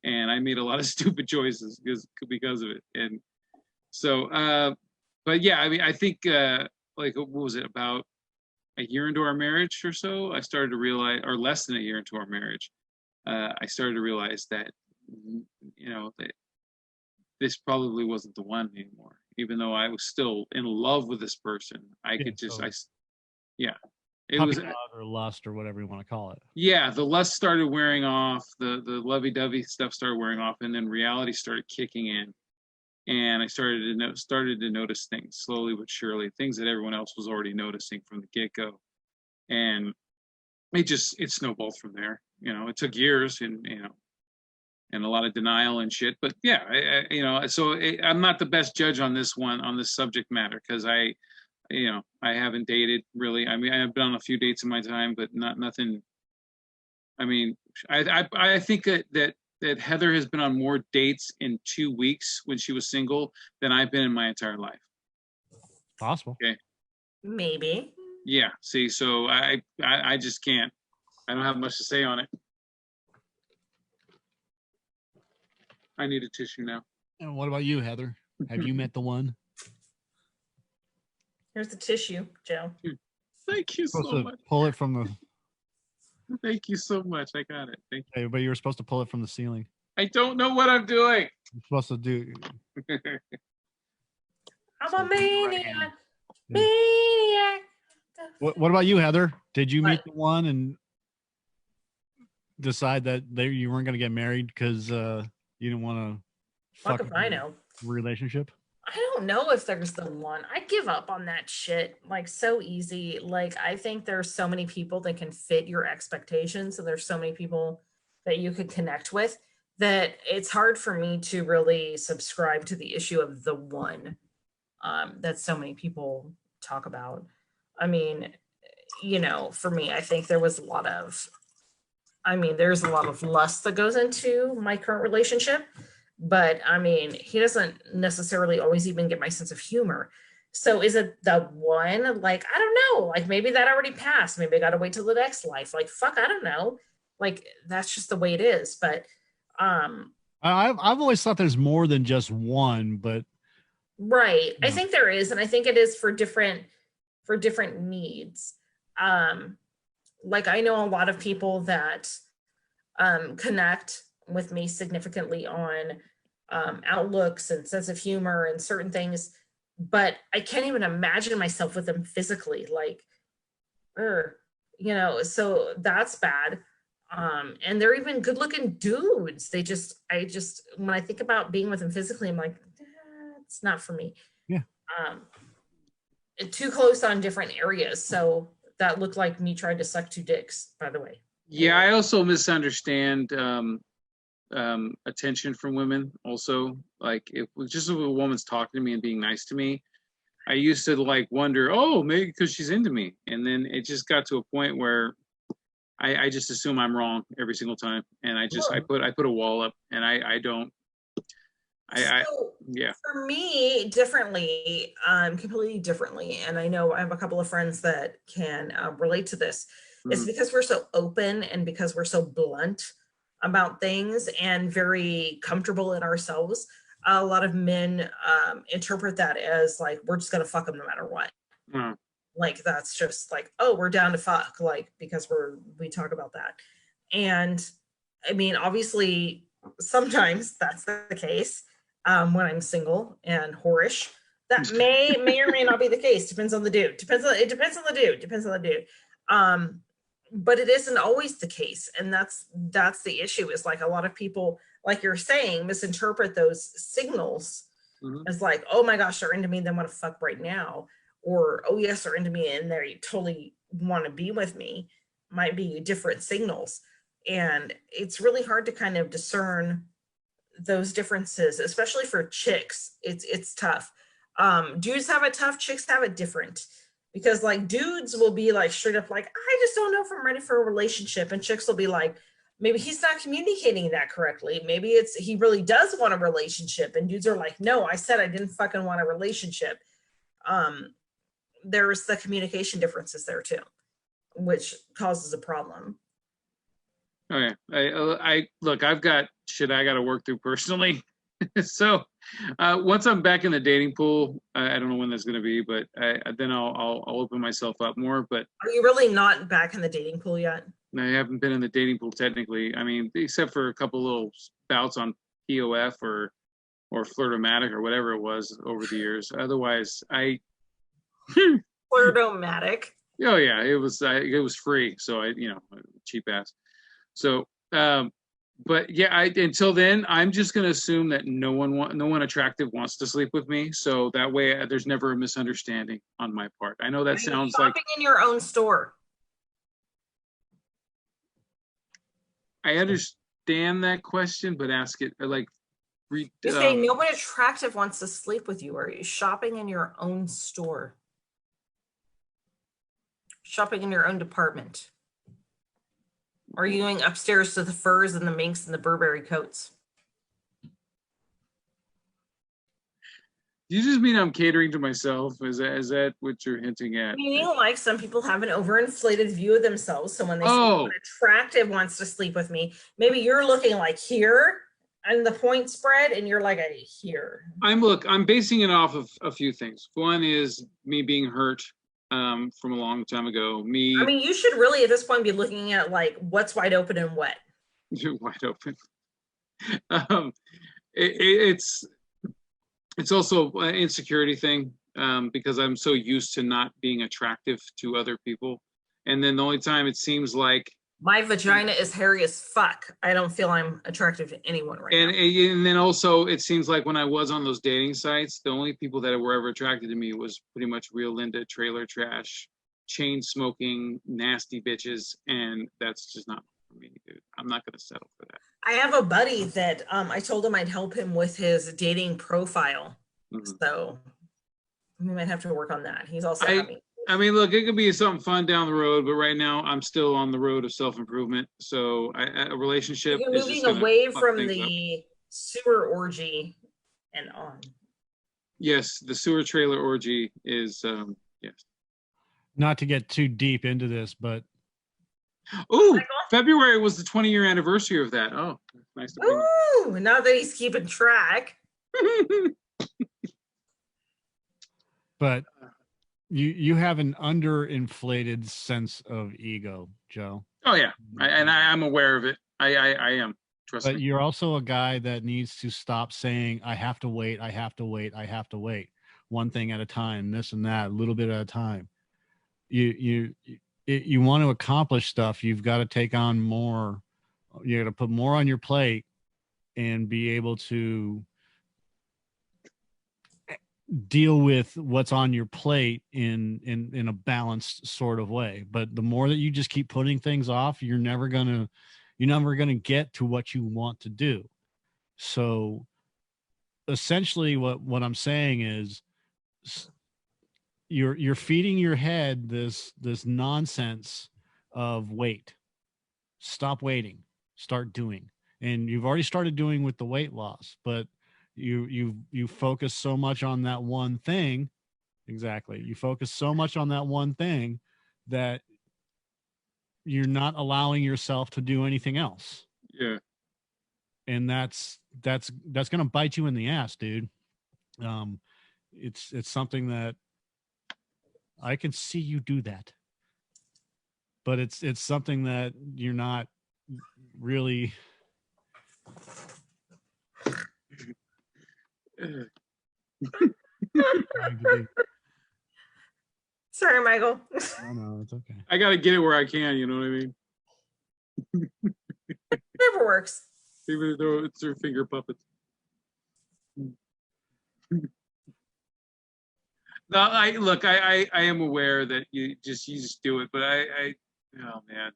And I made a lot of stupid choices because of it. And so, but yeah, I mean, I think, like, what was it, about a year into our marriage or so, I started to realize, or less than a year into our marriage, I started to realize that, that this probably wasn't the one anymore. Even though I was still in love with this person, I could just, it was or lust or whatever you want to call it. Yeah, the lust started wearing off, the lovey-dovey stuff started wearing off, and then reality started kicking in, and I started to notice things slowly but surely, things that everyone else was already noticing from the get-go, and it snowballed from there. It took years, and and a lot of denial and shit, but yeah, I'm not the best judge on this subject matter, because I haven't dated really. I mean, I've been on a few dates in my time, but nothing. I mean, I think that Heather has been on more dates in 2 weeks when she was single than I've been in my entire life. Possible. Okay. Maybe. Yeah. See, so I just can't. I don't have much to say on it. I need a tissue now. And what about you, Heather? Have you met the one? Here's the tissue, Joe. Thank you so much. Pull it from the. Thank you so much. I got it. Thank you. Hey, but you were supposed to pull it from the ceiling. I don't know what I'm doing. You're supposed to do. I'm a maniac. Maniac. What about you, Heather? Did you meet the one and decide that you weren't going to get married because you didn't want to fuck if I know. Relationship? I don't know if there's the one. I give up on that shit like so easy. Like, I think there's so many people that can fit your expectations, and there's so many people that you could connect with that it's hard for me to really subscribe to the issue of the one that so many people talk about. I mean, for me, I think there's a lot of lust that goes into my current relationship. But I mean, he doesn't necessarily always even get my sense of humor. So is it the one? Like, I don't know. Like, maybe that already passed. Maybe I got to wait till the next life. Like, fuck, I don't know. Like, that's just the way it is. But I've always thought there's more than just one, but right. I think there is, and I think it is for different needs. Like, I know a lot of people that connect with me significantly on outlooks and sense of humor and certain things, but I can't even imagine myself with them physically. Like, so that's bad. And they're even good looking dudes. I just, when I think about being with them physically, I'm like, it's not for me. Yeah. Too close on different areas. So that looked like me trying to suck two dicks, by the way. Yeah, I also misunderstand attention from women. Also, like if a woman's talking to me and being nice to me, I used to like wonder, oh, maybe because she's into me, and then it just got to a point where I just assume I'm wrong every single time, and I put a wall up, and I don't. Yeah. For me, differently, completely differently, and I know I have a couple of friends that can relate to this. It's because we're so open and because we're so blunt about things and very comfortable in ourselves. A lot of men interpret that as like, we're just gonna fuck them no matter what. Like, that's just like, oh, we're down to fuck, like, because we talk about that. And I mean, obviously, sometimes that's the case. When I'm single and whorish, that may or may not be the case. Depends on the dude. It depends on the dude. But it isn't always the case, and that's the issue. Is like a lot of people, like you're saying, misinterpret those signals as like, oh my gosh, they're into me, they want to fuck right now, or oh yes, they're into me and they totally want to be with me. Might be different signals, and it's really hard to kind of discern those differences, especially for chicks. It's tough. Dudes have it tough, chicks have it different, because like dudes will be like straight up like, I just don't know if I'm ready for a relationship, and chicks will be like, maybe he's not communicating that correctly, maybe it's he really does want a relationship, and dudes are like, no, I said I didn't fucking want a relationship. There's the communication differences there too, which causes a problem. Oh yeah, I look, I've got shit I got to work through personally. So once I'm back in the dating pool, I don't know when that's going to be, but then I'll open myself up more. But are you really not back in the dating pool yet? I haven't been in the dating pool technically. I mean, except for a couple little bouts on POF or Flirtomatic or whatever it was over the years. Otherwise, Flirtomatic. Oh yeah, it was free, so cheap ass. So, but yeah, until then, I'm just gonna assume that no one attractive wants to sleep with me, so that way there's never a misunderstanding on my part. I know that sounds like shopping in your own store. I understand that question, but ask it like. You say no one attractive wants to sleep with you. Are you shopping in your own store? Shopping in your own department? Are you going upstairs to the furs and the minks and the Burberry coats? You just mean I'm catering to myself? Is that what you're hinting at? Meaning, like, some people have an overinflated view of themselves. So when they say someone attractive wants to sleep with me, maybe you're looking like here and the point spread, and you're like here. I'm basing it off of a few things. One is me being hurt from a long time ago. I mean, you should really at this point be looking at like what's wide open and what. You're wide open. It's also an insecurity thing, because I'm so used to not being attractive to other people, and then the only time it seems like my vagina is hairy as fuck, I don't feel I'm attractive to anyone right now. And then also it seems like when I was on those dating sites, the only people that were ever attracted to me was pretty much real Linda, trailer trash, chain smoking, nasty bitches, and that's just not for me, dude. I'm not gonna settle for that. I have a buddy that I told him I'd help him with his dating profile, so we might have to work on that. He's also I mean, look, it could be something fun down the road, but right now I'm still on the road of self-improvement. So a relationship You're moving away from the sewer orgy and on. Yes, the sewer trailer orgy is, yes. Not to get too deep into this, but. Ooh, February was the 20-year anniversary of that. Oh, nice to bring Ooh, now that he's keeping track. But you have an underinflated sense of ego, Joe. Oh yeah, I'm aware of it. I am. Trust But me. you're also a guy that needs to stop saying, I have to wait, I have to wait, I have to wait. One thing at a time, this and that, a little bit at a time. You want to accomplish stuff, you've got to take on more. You got to put more on your plate and be able to deal with what's on your plate in a balanced sort of way. But the more that you just keep putting things off, you're never gonna get to what you want to do. So essentially what I'm saying is you're feeding your head this nonsense of wait. Stop waiting, start doing. And you've already started doing with the weight loss, but you focus so much on that one thing. Exactly. You focus so much on that one thing that you're not allowing yourself to do anything else. Yeah. And that's going to bite you in the ass, dude. It's something that I can see you do that, but it's something that you're not really. Sorry, Michael. No, it's okay. I got to get it where I can, you know what I mean? Never works. Even though it's their finger puppets. No, I am aware that you just do it, but oh man,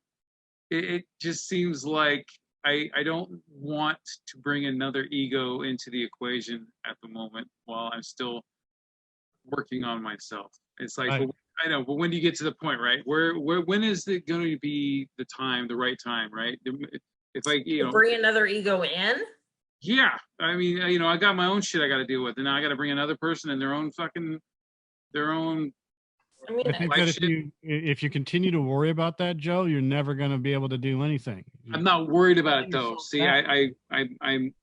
it just seems like I don't want to bring another ego into the equation at the moment while I'm still working on myself. It's like, Right. But I know, but when do you get to the point, right? Where when is it going to be the right time, right? If I, bring another ego in. Yeah, I mean, I got my own shit I got to deal with, and now I got to bring another person and their own. I mean, I think that if you continue to worry about that, Joe, you're never going to be able to do anything. I'm not worried about it though. See, I'm.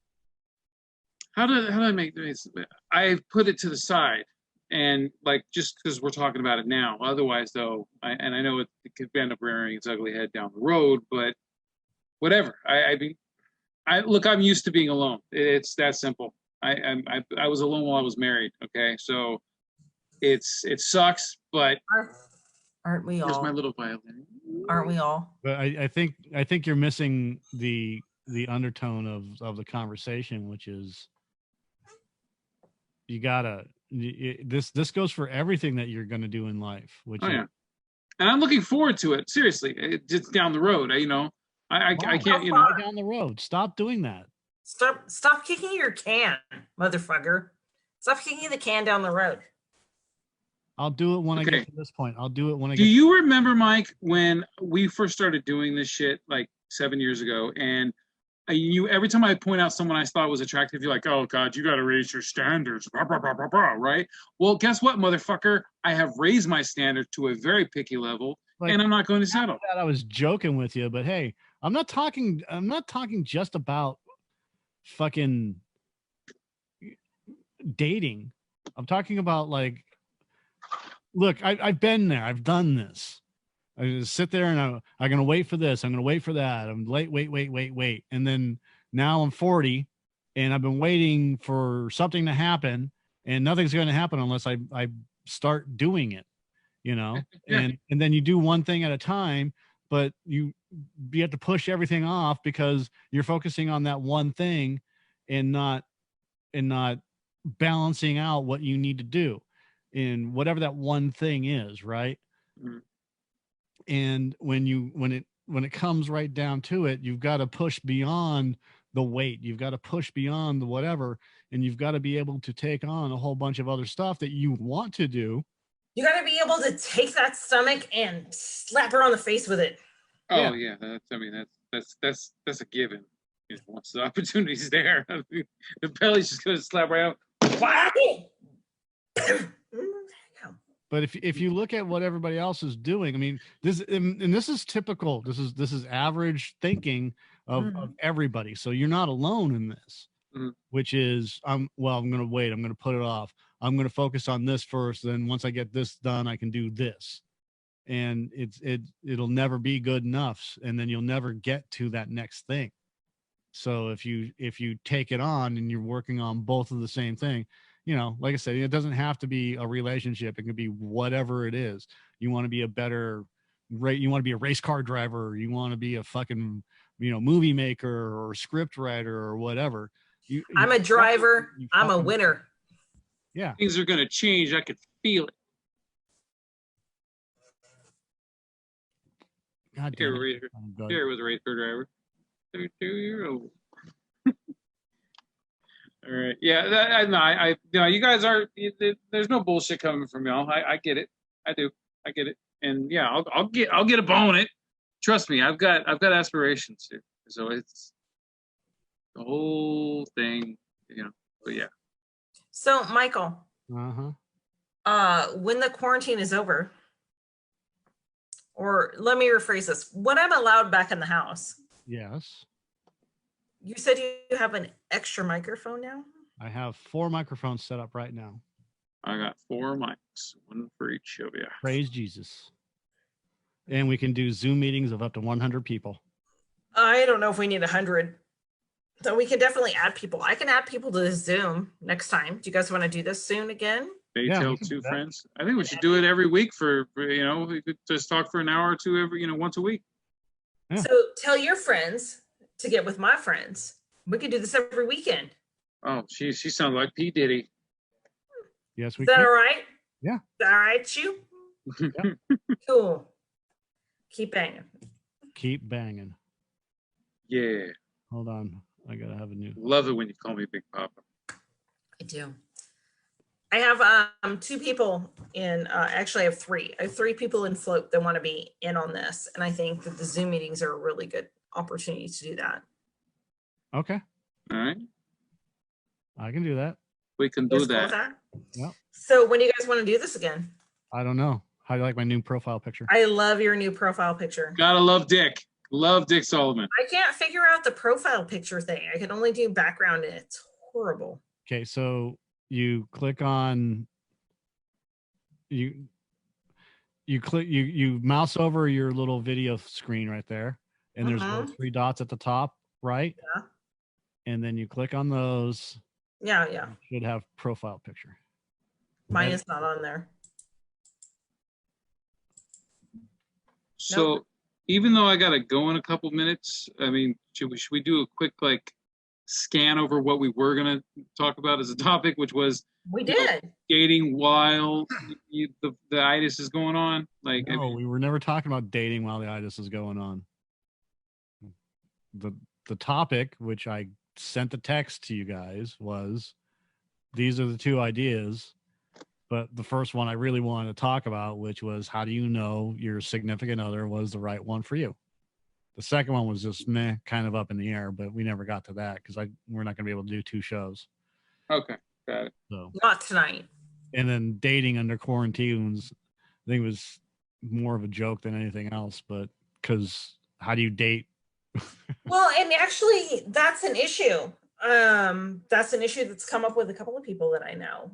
How did I make this? I put it to the side, and like just because we're talking about it now. Otherwise, though, I know it could end up rearing its ugly head down the road, but whatever. Look, I'm used to being alone. It's that simple. I was alone while I was married. Okay, so it sucks, but aren't we all? Here's my little violin. Aren't we all? But I think you're missing the undertone of the conversation, which is you gotta. This goes for everything that you're gonna do in life. Which yeah, and I'm looking forward to it. Seriously, it's down the road. I can't, down the road. Stop doing that. Stop kicking your can, motherfucker. Stop kicking the can down the road. I'll do it when I get to this point. I'll do it when I get. Do you remember, Mike, when we first started doing this shit like 7 years ago, and you every time I point out someone I thought was attractive, you're like, oh God, you got to raise your standards, blah, blah, blah, blah, blah, right? Well, guess what, motherfucker? I have raised my standard to a very picky level, and I'm not going to settle. I was joking with you, but hey, I'm not talking just about fucking dating. I'm talking about like, look, I've been there. I've done this. I just sit there and I'm going to wait for this. I'm going to wait for that. I'm late, wait. And then now I'm 40 and I've been waiting for something to happen, and nothing's going to happen unless I start doing it, Yeah. and then you do one thing at a time, but you have to push everything off because you're focusing on that one thing and not balancing out what you need to do in whatever that one thing is. Right. Mm-hmm. And when it comes right down to it, you've got to push beyond the weight. You've got to push beyond the whatever, and you've got to be able to take on a whole bunch of other stuff that you want to do. You got to be able to take that stomach and slap her on the face with it. Oh yeah, that's a given. Once the opportunity's there, the belly's just gonna slap right out. But if you look at what everybody else is doing, I mean, this is typical. This is average thinking of everybody. So you're not alone in this, which is I'm going to wait. I'm going to put it off. I'm going to focus on this first. Then once I get this done, I can do this. And it'll never be good enough. And then you'll never get to that next thing. So if you take it on and you're working on both of the same thing, like I said, it doesn't have to be a relationship. It can be whatever it is. You want to be a better you want to be a race car driver, you want to be a fucking, movie maker or script writer or whatever. I'm a driver. I'm a winner. Yeah. Things are going to change. I could feel it. God damn it. Here was a race car driver. 32-year-old. All right. Yeah. You guys are. There's no bullshit coming from y'all. I get it. I do. I get it. And yeah, I'll get a bone it. Trust me. I've got aspirations here. So it's the whole thing. But yeah. So Michael. When the quarantine is over, or let me rephrase this: when I'm allowed back in the house. Yes. You said you have an extra microphone now? I have 4 microphones set up right now. I got 4 mics, one for each of you. Praise Jesus. And we can do Zoom meetings of up to 100 people. I don't know if we need 100. So we can definitely add people. I can add people to the Zoom next time. Do you guys want to do this soon again? They tell 2 friends. I think we should do it every week for we could just talk for an hour or 2 every, once a week. Yeah. So tell your friends to get with my friends. We could do this every weekend. Oh, she sounds like P. Diddy. Yes, we can. Is that can. all right? Yeah. Is that all right, you? Yeah. Cool. Keep banging. Keep banging. Yeah. Hold on. I got to have a new. Love it when you call me Big Papa. I do. I have 2 people in, actually I have 3. I have 3 people in Float that want to be in on this. And I think that the Zoom meetings are a really good opportunity to do that. Okay. All right. I can do that. We can do that. Yep. So when do you guys want to do this again? I don't know. How do you like my new profile picture? I love your new profile picture. Gotta love Dick. Love Dick Sullivan. I can't figure out the profile picture thing. I can only do background and it's horrible. Okay, so you click on you mouse over your little video screen right there, and there's those 3 dots at the top, right? Yeah. And then you click on those. Yeah. It should have profile picture. Mine is not on there. So even though I gotta go in a couple minutes, I mean, should we do a quick scan over what we were gonna talk about as a topic, which was dating while the itis is going on? We were never talking about dating while the itis is going on. The topic, which I sent the text to you guys, was these are the 2 ideas. But the first one I really wanted to talk about, which was how do you know your significant other was the right one for you? The second one was just kind of up in the air, but we never got to that because we're not going to be able to do 2 shows. Okay, got it. So not tonight. And then dating under quarantines, I think it was more of a joke than anything else. But because how do you date? Well, and actually, that's an issue. That's an issue that's come up with a couple of people that I know.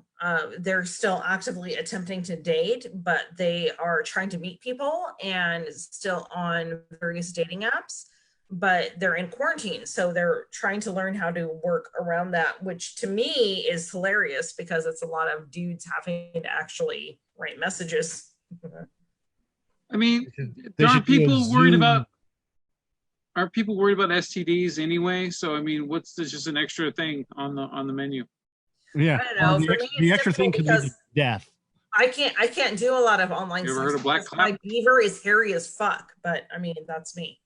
They're still actively attempting to date, but they are trying to meet people and still on various dating apps, but they're in quarantine. So they're trying to learn how to work around that, which to me is hilarious because it's a lot of dudes having to actually write messages. I mean, aren't people worried about STDs anyway? So I mean, what's this, just an extra thing on the menu? Yeah, I don't know. The extra thing could be death. I can't do a lot of online. You ever heard of Black Cloud? My beaver is hairy as fuck, but I mean that's me.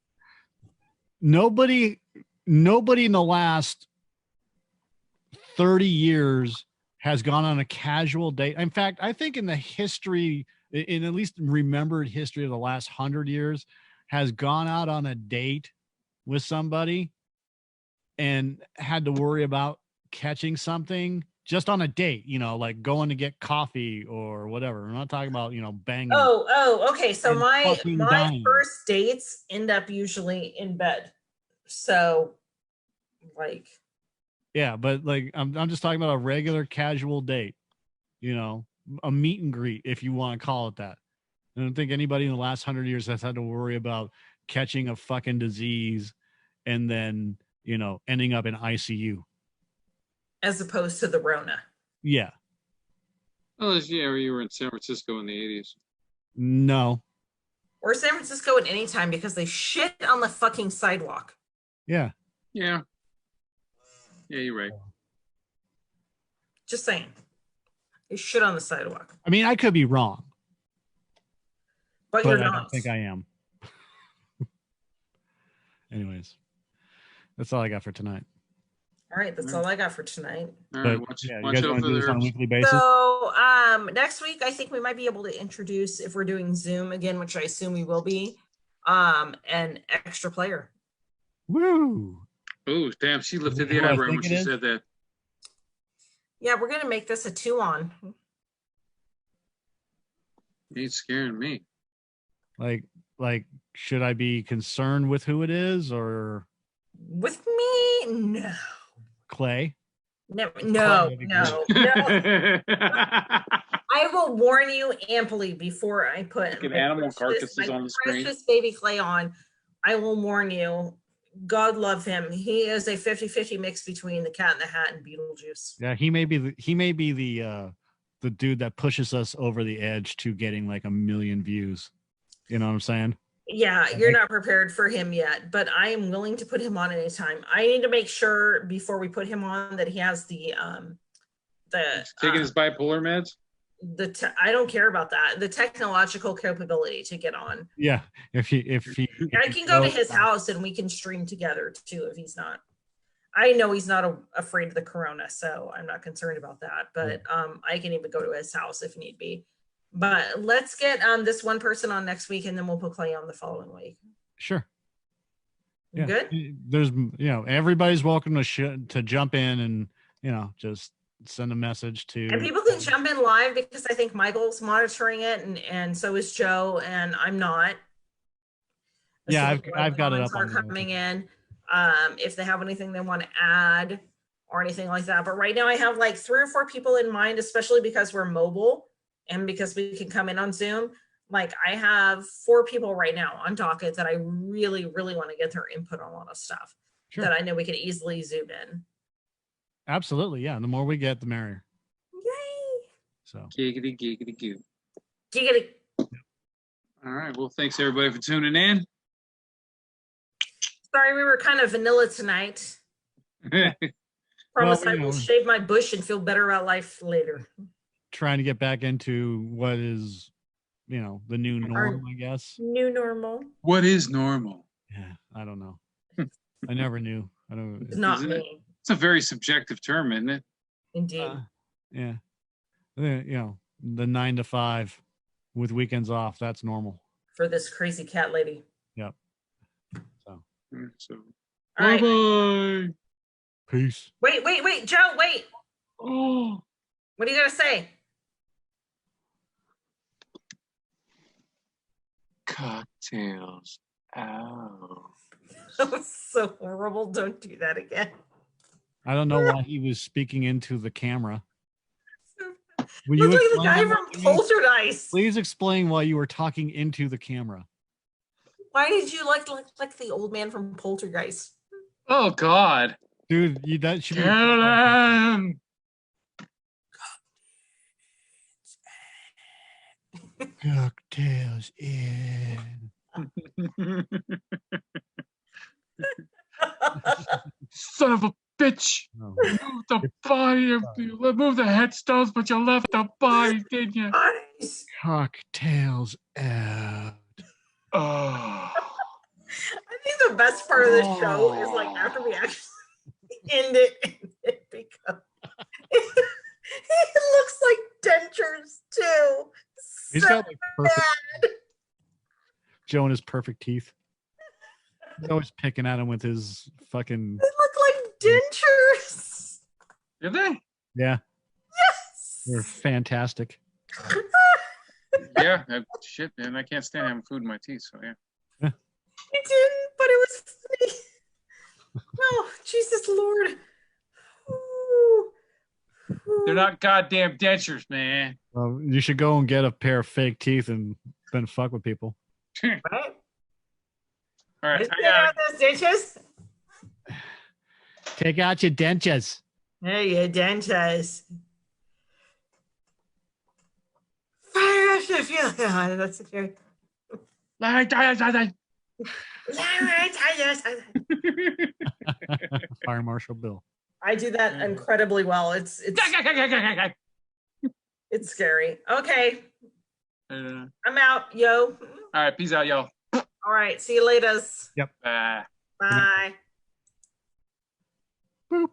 Nobody in the last 30 years has gone on a casual date. In fact, I think in at least remembered history of the last 100 years, has gone out on a date with somebody and had to worry about catching something just on a date, like going to get coffee or whatever. We're not talking about, banging. Oh, okay. So my first dates end up usually in bed. So yeah, but I'm just talking about a regular casual date, a meet and greet, if you want to call it that. I don't think anybody in the last 100 years has had to worry about catching a fucking disease and then, ending up in ICU. As opposed to the Rona. Yeah. Oh, yeah, you were in San Francisco in the 80s. No. Or San Francisco at any time because they shit on the fucking sidewalk. Yeah. Yeah. Yeah, you're right. Just saying. They shit on the sidewalk. I mean, I could be wrong. But But you're I not. don't think I am. Anyways, that's all I got for tonight. All right, that's all I got for tonight. All right, But, watch you out guys for want to do this on a the weekly basis? So next week, I think we might be able to introduce, if we're doing Zoom again, which I assume we will be, an extra player. Woo! Oh, damn, she lifted the Who I eyebrow think when it she is? said that. Yeah, we're gonna make this a 2-on. You ain't scaring me. Like, should I be concerned with who it is or With me? No. Clay? No, Clay no, would be no, no. I will warn you amply before I put Fucking my animal precious- carcasses my on the screen. precious baby Clay on. I will warn you. God love him. He is a 50-50 mix between the Cat in the Hat and Beetlejuice. Yeah, he may be the dude that pushes us over the edge to getting like 1 million views. You know what I'm saying? Yeah, you're not prepared for him yet, but I am willing to put him on anytime. I need to make sure before we put him on that he has the Taking his bipolar meds? I don't care about that. The technological capability to get on. Yeah. If he I can go to his house and we can stream together too if he's not. I know he's not afraid of the corona, so I'm not concerned about that. But I can even go to his house if need be. But let's get this one person on next week, and then we'll put Clay on the following week. Sure. Yeah. Good. There's everybody's welcome to jump in and just send a message to. And people can jump in live because I think Michael's monitoring it, and so is Joe, and I'm not. Yeah, So I've got it up. Are coming in. If they have anything they want to add or anything like that. But right now I have like 3 or 4 people in mind, especially because we're mobile and because we can come in on Zoom. Like I have 4 people right now on docket that I really, really want to get their input on a lot of stuff that I know we could easily zoom in. Absolutely. Yeah. The more we get, the merrier. Yay. So giggity, giggity, goo. Giggity. All right. Well, thanks everybody for tuning in. Sorry, we were kind of vanilla tonight. Promise I will shave my bush and feel better about life later. Trying to get back into what is, the new norm, I guess. New normal. What is normal? Yeah, I don't know. I never knew. I don't. It's not me. It's a very subjective term, isn't it? Indeed. Yeah. The 9 to 5 with weekends off. That's normal. For this crazy cat lady. Yep. So right. Bye-bye. Peace. Wait, Joe, wait. Oh. What are you going to say? Cocktails. Ow. That was so horrible. Don't do that again. I don't know why he was speaking into the camera. Will you like the guy from Poltergeist. Please explain why you were talking into the camera. Why did you like the old man from Poltergeist? Oh God, dude, that should kill him. Cocktails in. Son of a bitch! Oh. Move the body, move the headstones, but you left the body, didn't you? Cocktails out. Oh. I think the best part of this show is like after we actually end it, and it becomes. It looks like dentures too. He's so got like perfect. bad. Joe and his perfect teeth. He's always picking at him with his fucking. They look like dentures. Did they? Yeah. Yes. They're fantastic. Yeah. Shit, man. I can't stand having food in my teeth. So yeah. I didn't, but it was funny. Oh, Jesus Lord. Ooh. They're not goddamn dentures, man. Well, you should go and get a pair of fake teeth and then fuck with people. Right? All right. I got those dentures. Take out your dentures. Hey, you dentist. That's scary. Fire Marshal Bill. I do that incredibly well. It's scary. Okay. I'm out, yo. All right, peace out, y'all. All right, see you later. Yep. Bye. Bye. Boop.